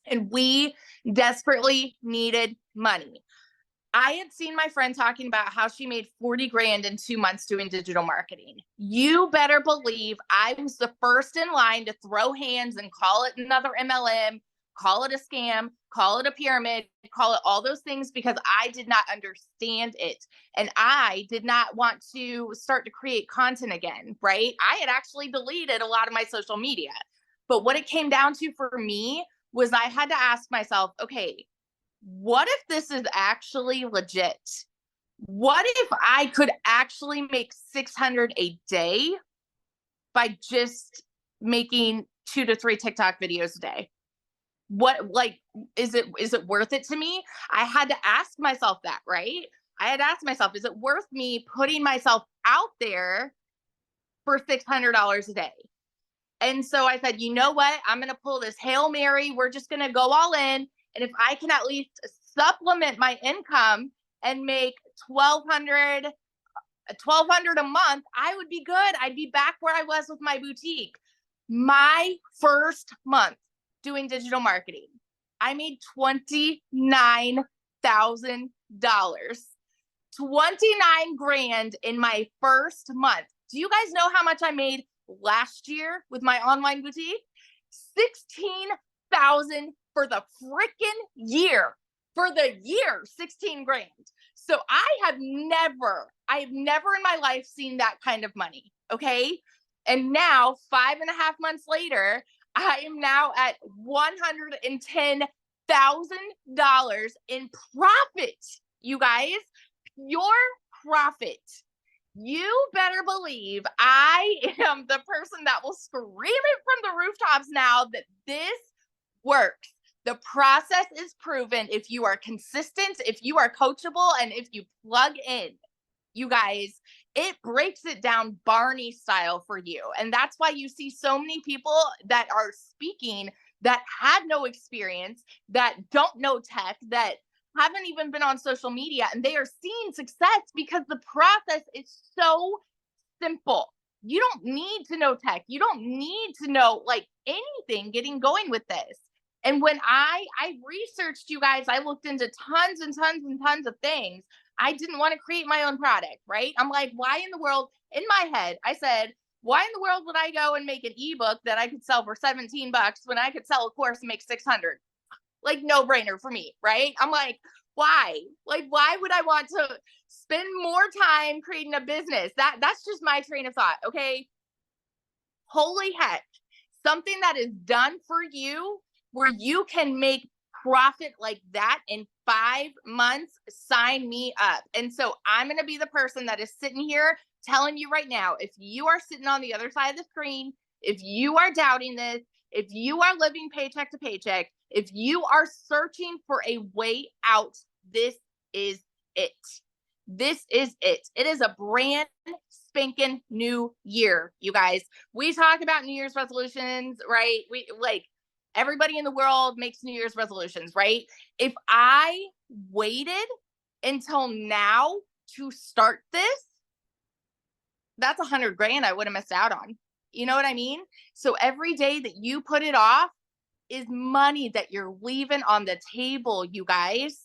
And we desperately needed money. I had seen my friend talking about how she made 40 grand in 2 months doing digital marketing. You better believe I was the first in line to throw hands and call it another MLM, call it a scam, call it a pyramid, call it all those things because I did not understand it. And I did not want to start to create content again, right? I had actually deleted a lot of my social media. But what it came down to for me was I had to ask myself, okay, what if this is actually legit? What if I could actually make $600 a day by just making 2 to 3 TikTok videos a day? What, like, is it worth it to me? I had to ask myself that, right? I had asked myself, is it worth me putting myself out there for $600 a day? And so I said, you know what? I'm going to pull this Hail Mary. We're just going to go all in. And if I can at least supplement my income and make $1,200 a month, I would be good. I'd be back where I was with my boutique. My first month doing digital marketing, I made $29,000. 29 grand in my first month. Do you guys know how much I made last year with my online boutique? $16,000 for the freaking year. for the year, 16 grand. So I have never in my life seen that kind of money. Okay. And now 5.5 months later, I am now at $110,000 in profit. You guys, pure profit. You better believe I am the person that will scream it from the rooftops now that this works. The process is proven. If you are consistent, if you are coachable, and if you plug in, you guys, it breaks it down Barney style for you. And that's why you see so many people that are speaking that had no experience, that don't know tech, that haven't even been on social media, and they are seeing success because the process is so simple. You don't need to know tech. You don't need to know like anything getting going with this. And when I researched, you guys, I looked into tons and tons and tons of things. I didn't want to create my own product, right? I'm like, why in the world? In my head, I said, why in the world would I go and make an ebook that I could sell for $17 when I could sell a course and make 600? Like, no brainer for me, right? I'm like, why? Like, why would I want to spend more time creating a business? That's just my train of thought. Okay. Holy heck. Something that is done for you where you can make profit like that in 5 months, sign me up. And so I'm going to be the person that is sitting here telling you right now, if you are sitting on the other side of the screen, if you are doubting this, if you are living paycheck to paycheck, if you are searching for a way out, this is it. This is it. It is a brand spanking new year, you guys. We talk about New Year's resolutions, right? We like everybody in the world makes New Year's resolutions, right? If I waited until now to start this, that's 100 grand I would have missed out on. You know what I mean? So every day that you put it off is money that you're leaving on the table, you guys.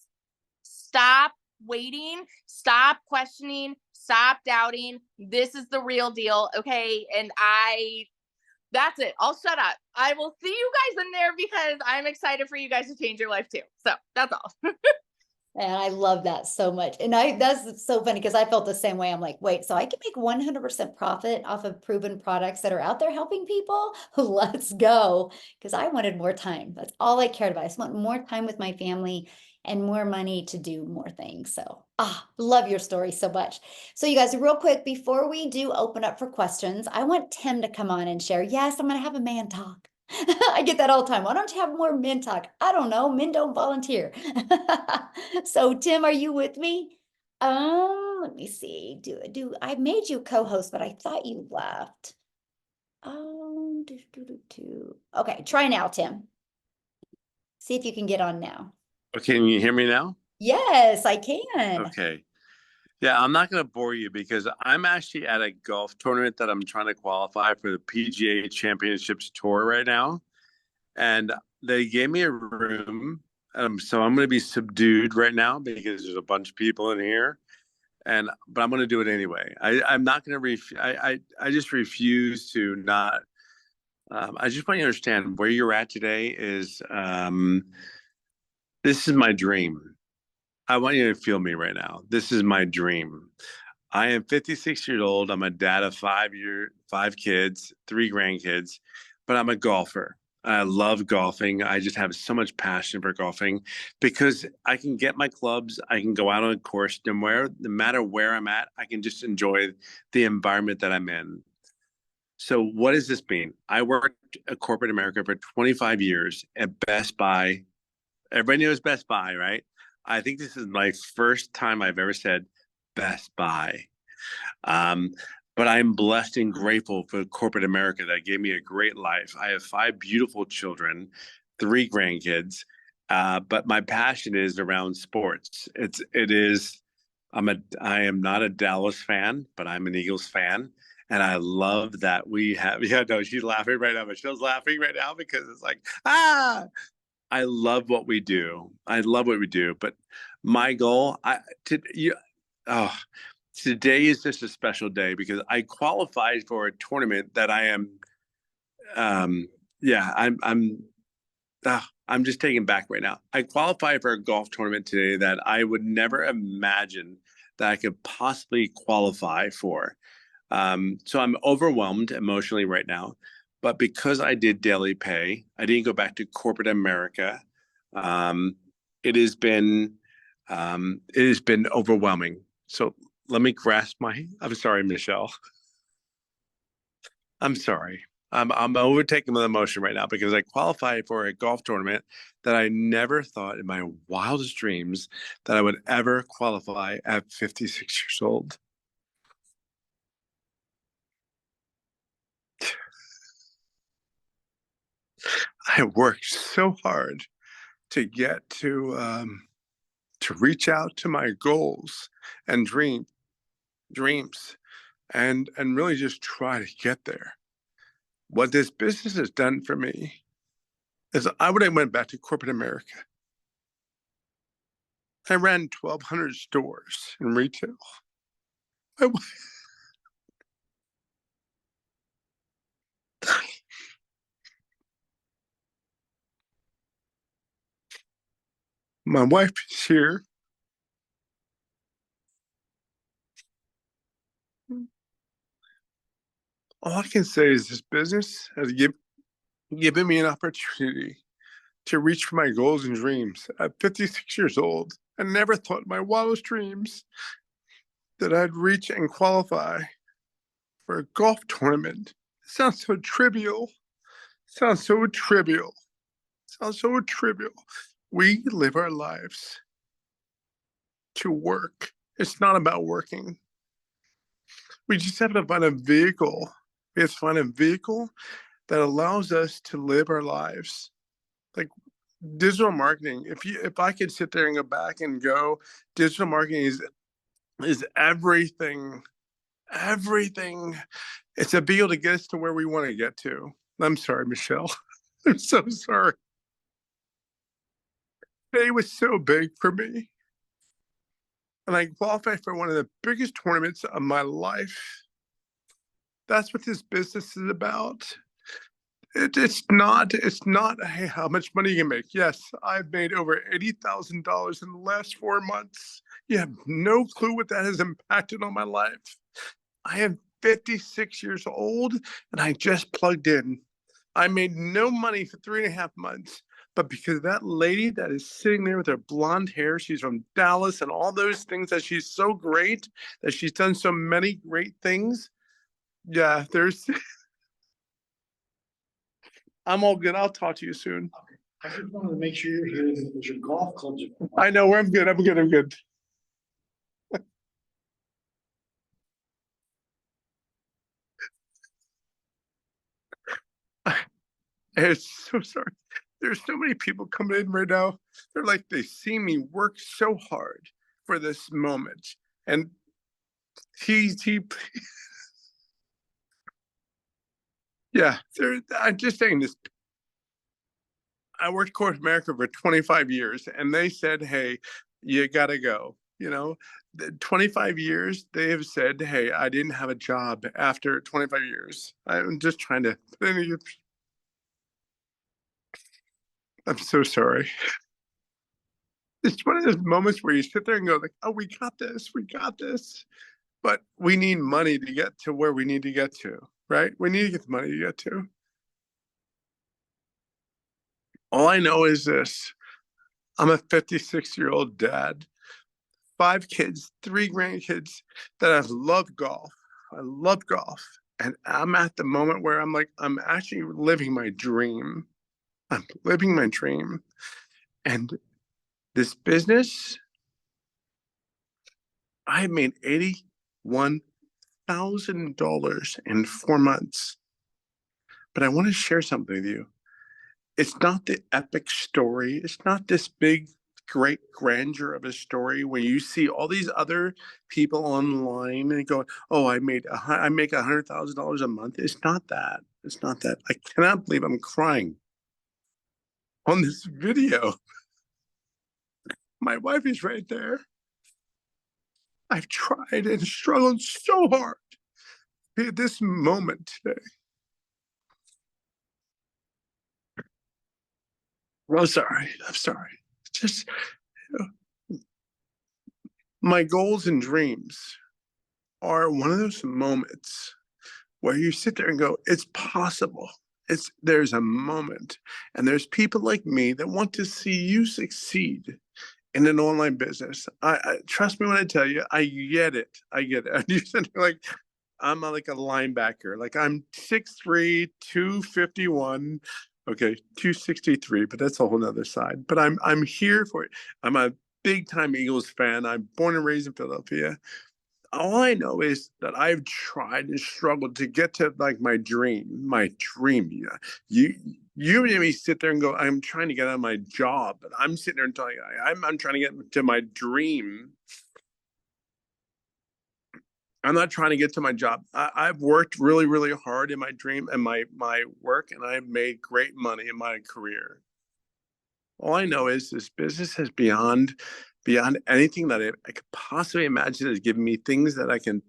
Stop waiting, stop questioning, stop doubting. This is the real deal, okay? And that's it. I'll shut up. I will see you guys in there because I'm excited for you guys to change your life too. So that's all. And I love that so much. And that's so funny because I felt the same way. I'm like, wait, so I can make 100% profit off of proven products that are out there helping people? Let's go. Because I wanted more time. That's all I cared about. I just want more time with my family and more money to do more things. So, love your story so much. So you guys, real quick, before we do open up for questions, I want Tim to come on and share. Yes, I'm going to have a man talk. I get that all the time. Why don't you have more men talk? I don't know. Men don't volunteer. So Tim, are you with me? Let me see. I made you co-host, but I thought you left. Okay, try now, Tim. See if you can get on now. Okay, can you hear me now? Yes, I can. Okay. Yeah, I'm not going to bore you because I'm actually at a golf tournament that I'm trying to qualify for the PGA Championships Tour right now. And they gave me a room. So I'm going to be subdued right now because there's a bunch of people in here. But I'm going to do it anyway. I'm not going to I just refuse to not. I just want you to understand where you're at today is this is my dream. I want you to feel me right now. This is my dream. I am 56 years old. I'm a dad of 5 kids, 3 grandkids, but I'm a golfer. I love golfing. I just have so much passion for golfing because I can get my clubs. I can go out on a course no matter where I'm at. I can just enjoy the environment that I'm in. So what does this mean? I worked at corporate America for 25 years at Best Buy. Everybody knows Best Buy, right? I think this is my first time I've ever said Best Buy. But I'm blessed and grateful for corporate America that gave me a great life. I have 5 beautiful children, 3 grandkids, but my passion is around sports. I am not a Dallas fan, but I'm an Eagles fan. And I love that we have, she's laughing right now. Michelle's laughing right now because it's like, I love what we do. But my goal, today is just a special day because I qualified for a tournament that I am. I'm just taken back right now. I qualified for a golf tournament today that I would never imagine that I could possibly qualify for. So I'm overwhelmed emotionally right now. But because I did daily pay, I didn't go back to corporate America. Um, it has been overwhelming. So let me grasp I'm sorry, Michelle. I'm sorry. I'm overtaken with emotion right now because I qualified for a golf tournament that I never thought in my wildest dreams that I would ever qualify at 56 years old. I worked so hard to get to reach out to my goals and dreams and really just try to get there. What this business has done for me is I would have went back to corporate America. I ran 1,200 stores in retail. My wife is here. All I can say is this business has given me an opportunity to reach for my goals and dreams at 56 years old. I never thought in my wildest dreams that I'd reach and qualify for a golf tournament. It sounds so trivial. Sounds so trivial. Sounds so trivial. We live our lives to work. It's not about working. We just have to find a vehicle. We have to find a vehicle that allows us to live our lives. Like digital marketing. If I could sit there and go back and go, digital marketing is everything. Everything. It's a vehicle to get us to where we want to get to. I'm sorry, Michelle. I'm so sorry. Today was so big for me. And I qualified for one of the biggest tournaments of my life. That's what this business is about. It's not, hey, how much money you can make. Yes, I've made over $80,000 in the last 4 months. You have no clue what that has impacted on my life. I am 56 years old and I just plugged in. I made no money for 3.5 months, but because that lady that is sitting there with her blonde hair, she's from Dallas and all those things that she's so great, that she's done so many great things. Yeah, I'm all good. I'll talk to you soon. I just wanted to make sure you're here because your golf clubs are. I know, I'm good. I'm good. I'm good. I'm so sorry. There's so many people coming in right now. They're like, they see me work so hard for this moment. And he, yeah, I'm just saying this. I worked corporate America for 25 years and they said, hey, you got to go. 25 years, they have said, hey, I didn't have a job after 25 years. I'm just trying to, I'm so sorry. It's one of those moments where you sit there and go like, oh, we got this. But we need money to get to where we need to get to, right? We need to get the money to get to. All I know is this. I'm a 56-year-old dad, 5 kids, 3 grandkids that have loved golf. I love golf. And I'm at the moment where I'm like, I'm actually living my dream. I'm living my dream. And this business, I made $81,000 in 4 months. But I want to share something with you. It's not the epic story. It's not this big, great grandeur of a story where you see all these other people online and go, oh, I make $100,000 a month. It's not that. It's not that. I cannot believe I'm crying on this video. My wife is right there. I've tried and struggled so hard to be at this moment today. I'm sorry. I'm sorry. Just my goals and dreams are one of those moments where you sit there and go, it's possible. There's a moment, and there's people like me that want to see you succeed in an online business. I trust me when I tell you, I get it. I get it. You said like I'm like a linebacker. Like I'm 6'3", 251. Okay, 263, but that's a whole nother side. But I'm here for it. I'm a big time Eagles fan. I'm born and raised in Philadelphia. All I know is that I've tried and struggled to get to like my dream. Yeah. You made me sit there and go, I'm trying to get out of my job, but I'm sitting there and telling you, I'm trying to get to my dream. I'm not trying to get to my job. I've worked really, really hard in my dream and my work, and I've made great money in my career. All I know is this business has beyond anything that I could possibly imagine, has given me things that I can't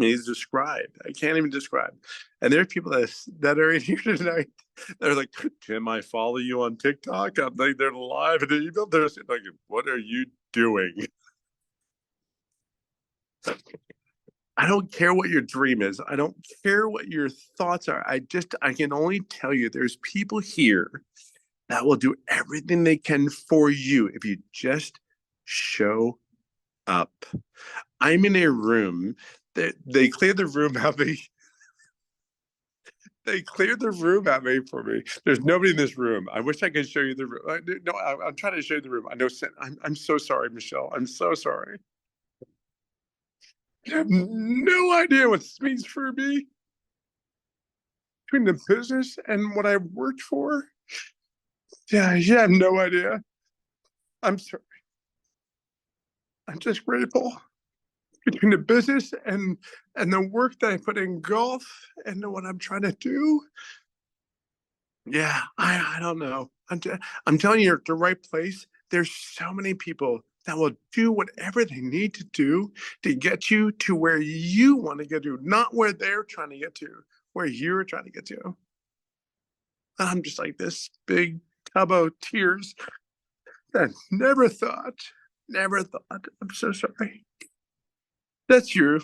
even describe. I can't even describe. And there are people that are in here tonight that are like, can I follow you on TikTok? I'm like, they're live and they're like, what are you doing? I don't care what your dream is. I don't care what your thoughts are. I can only tell you there's people here that will do everything they can for you if you just show up. I'm in a room that they cleared the room out. They cleared the room out for me. There's nobody in this room. I wish I could show you the room. I'm trying to show you the room. I know. I'm so sorry, Michelle. I'm so sorry. You have no idea what this means for me. Between the business and what I've worked for. Yeah, you have no idea. I'm sorry. I'm just grateful between the business and the work that I put in golf and what I'm trying to do. Yeah, I don't know. I'm telling you, you're at the right place. There's so many people that will do whatever they need to do to get you to where you want to get to, not where they're trying to get to, where you're trying to get to. And I'm just like this big tub of tears that never thought. I'm so sorry. That's you.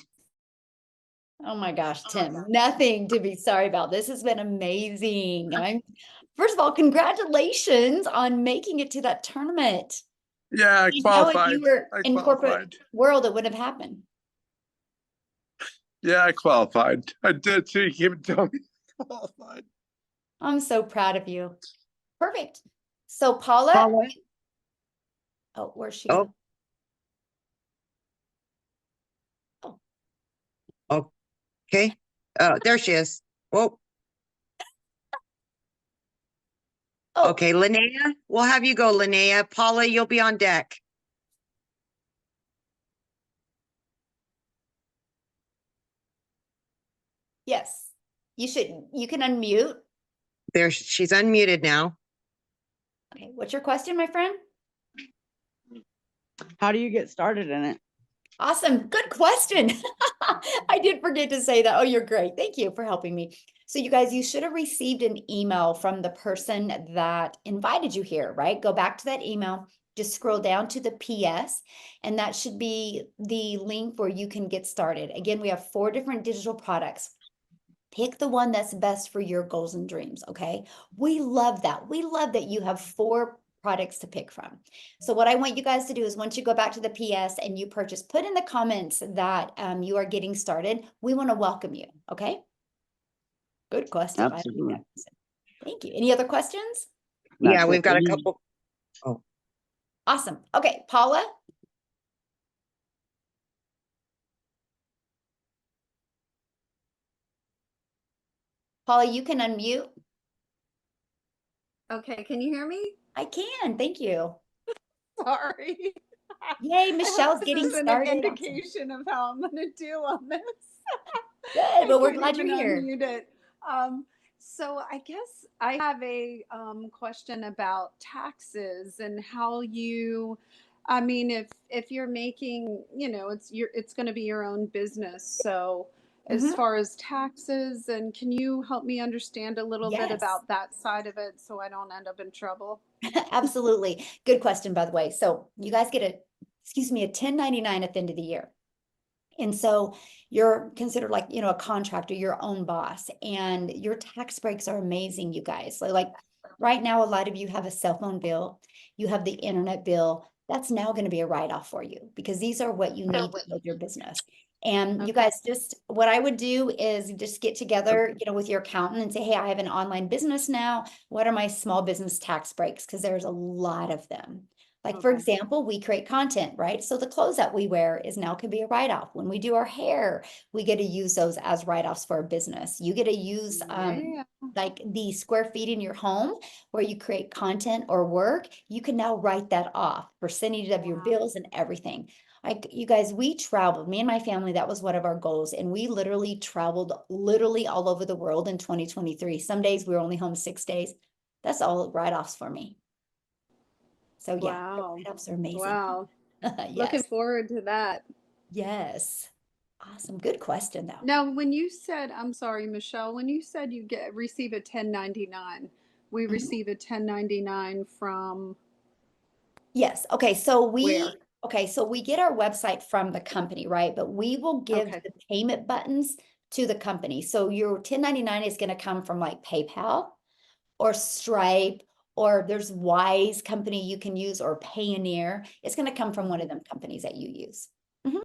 Oh my gosh, Tim, nothing to be sorry about. This has been amazing. First of all, congratulations on making it to that tournament. Yeah, I You know, if qualified. you were I in qualified. corporate world, it wouldn't have happened. Yeah, I qualified. I did too. You can't tell me I qualified. I'm so proud of you. Perfect. So Paula. Paula? Oh, where's she? Oh. Okay. Oh, there she is. Whoa. Oh. Okay, Linnea, we'll have you go, Linnea. Paula, you'll be on deck. Yes, you can unmute. There, she's unmuted now. Okay, what's your question, my friend? How do you get started in it? Awesome. Good question. I did forget to say that. Oh, you're great. Thank you for helping me. So you guys, you should have received an email from the person that invited you here, right? Go back to that email, just scroll down to the PS, and that should be the link where you can get started. Again, we have 4 different digital products. Pick the one that's best for your goals and dreams, okay? We love that. We love that you have 4 products to pick from. So what I want you guys to do is once you go back to the PS and you purchase, put in the comments that you are getting started. We want to welcome you, okay? Good question. Absolutely. Thank you. Any other questions? Yeah, we've got a couple. Oh, Awesome. Okay, Paula. Paula, you can unmute. Okay, can you hear me? I can. Thank you. Sorry. Yay, Michelle's This getting is an started. indication of how I'm going to do on this. Good. Well, we're glad couldn't you're even here. unmute it. So I guess I have a question about taxes and how you, I mean, if you're making, you know, it's going to be your own business. So as Mhm. far as taxes, and can you help me understand a little bit Yes. about that side of it so I don't end up in trouble? Absolutely. Good question, by the way. So you guys get a 1099 at the end of the year. And so you're considered like, a contractor, your own boss, and your tax breaks are amazing, you guys. So like right now, a lot of you have a cell phone bill, you have the internet bill. That's now going to be a write-off for you because these are what you need to build your business. And you Okay. guys what I would do is just get together, with your accountant and say, hey, I have an online business now. What are my small business tax breaks? Because there's a lot of them. Like, for Okay. example, we create content, right? So the clothes that we wear is now can be a write-off. When we do our hair, we get to use those as write-offs for our business. You get to use Yeah. like the square feet in your home where you create content or work, you can now write that off, percentage of your Wow. bills and everything. Like, you guys, we traveled, me and my family, that was one of our goals. And we literally traveled all over the world in 2023. Some days we were only home 6 days. That's all write-offs for me. So yeah, the Wow. write-offs are amazing. Wow. Looking Yes, forward to that. yes. Awesome. Good question, though. Now, when you said, I'm sorry, Michelle, when you said you receive a 1099, we Mhm. receive a 1099 from Yes. Okay. So where? we get our website from the company, right? But we will give Okay. the payment buttons to the company. So your 1099 is going to come from like PayPal or Stripe, or there's Wise company you can use, or Payoneer. It's going to come from one of them companies that you use.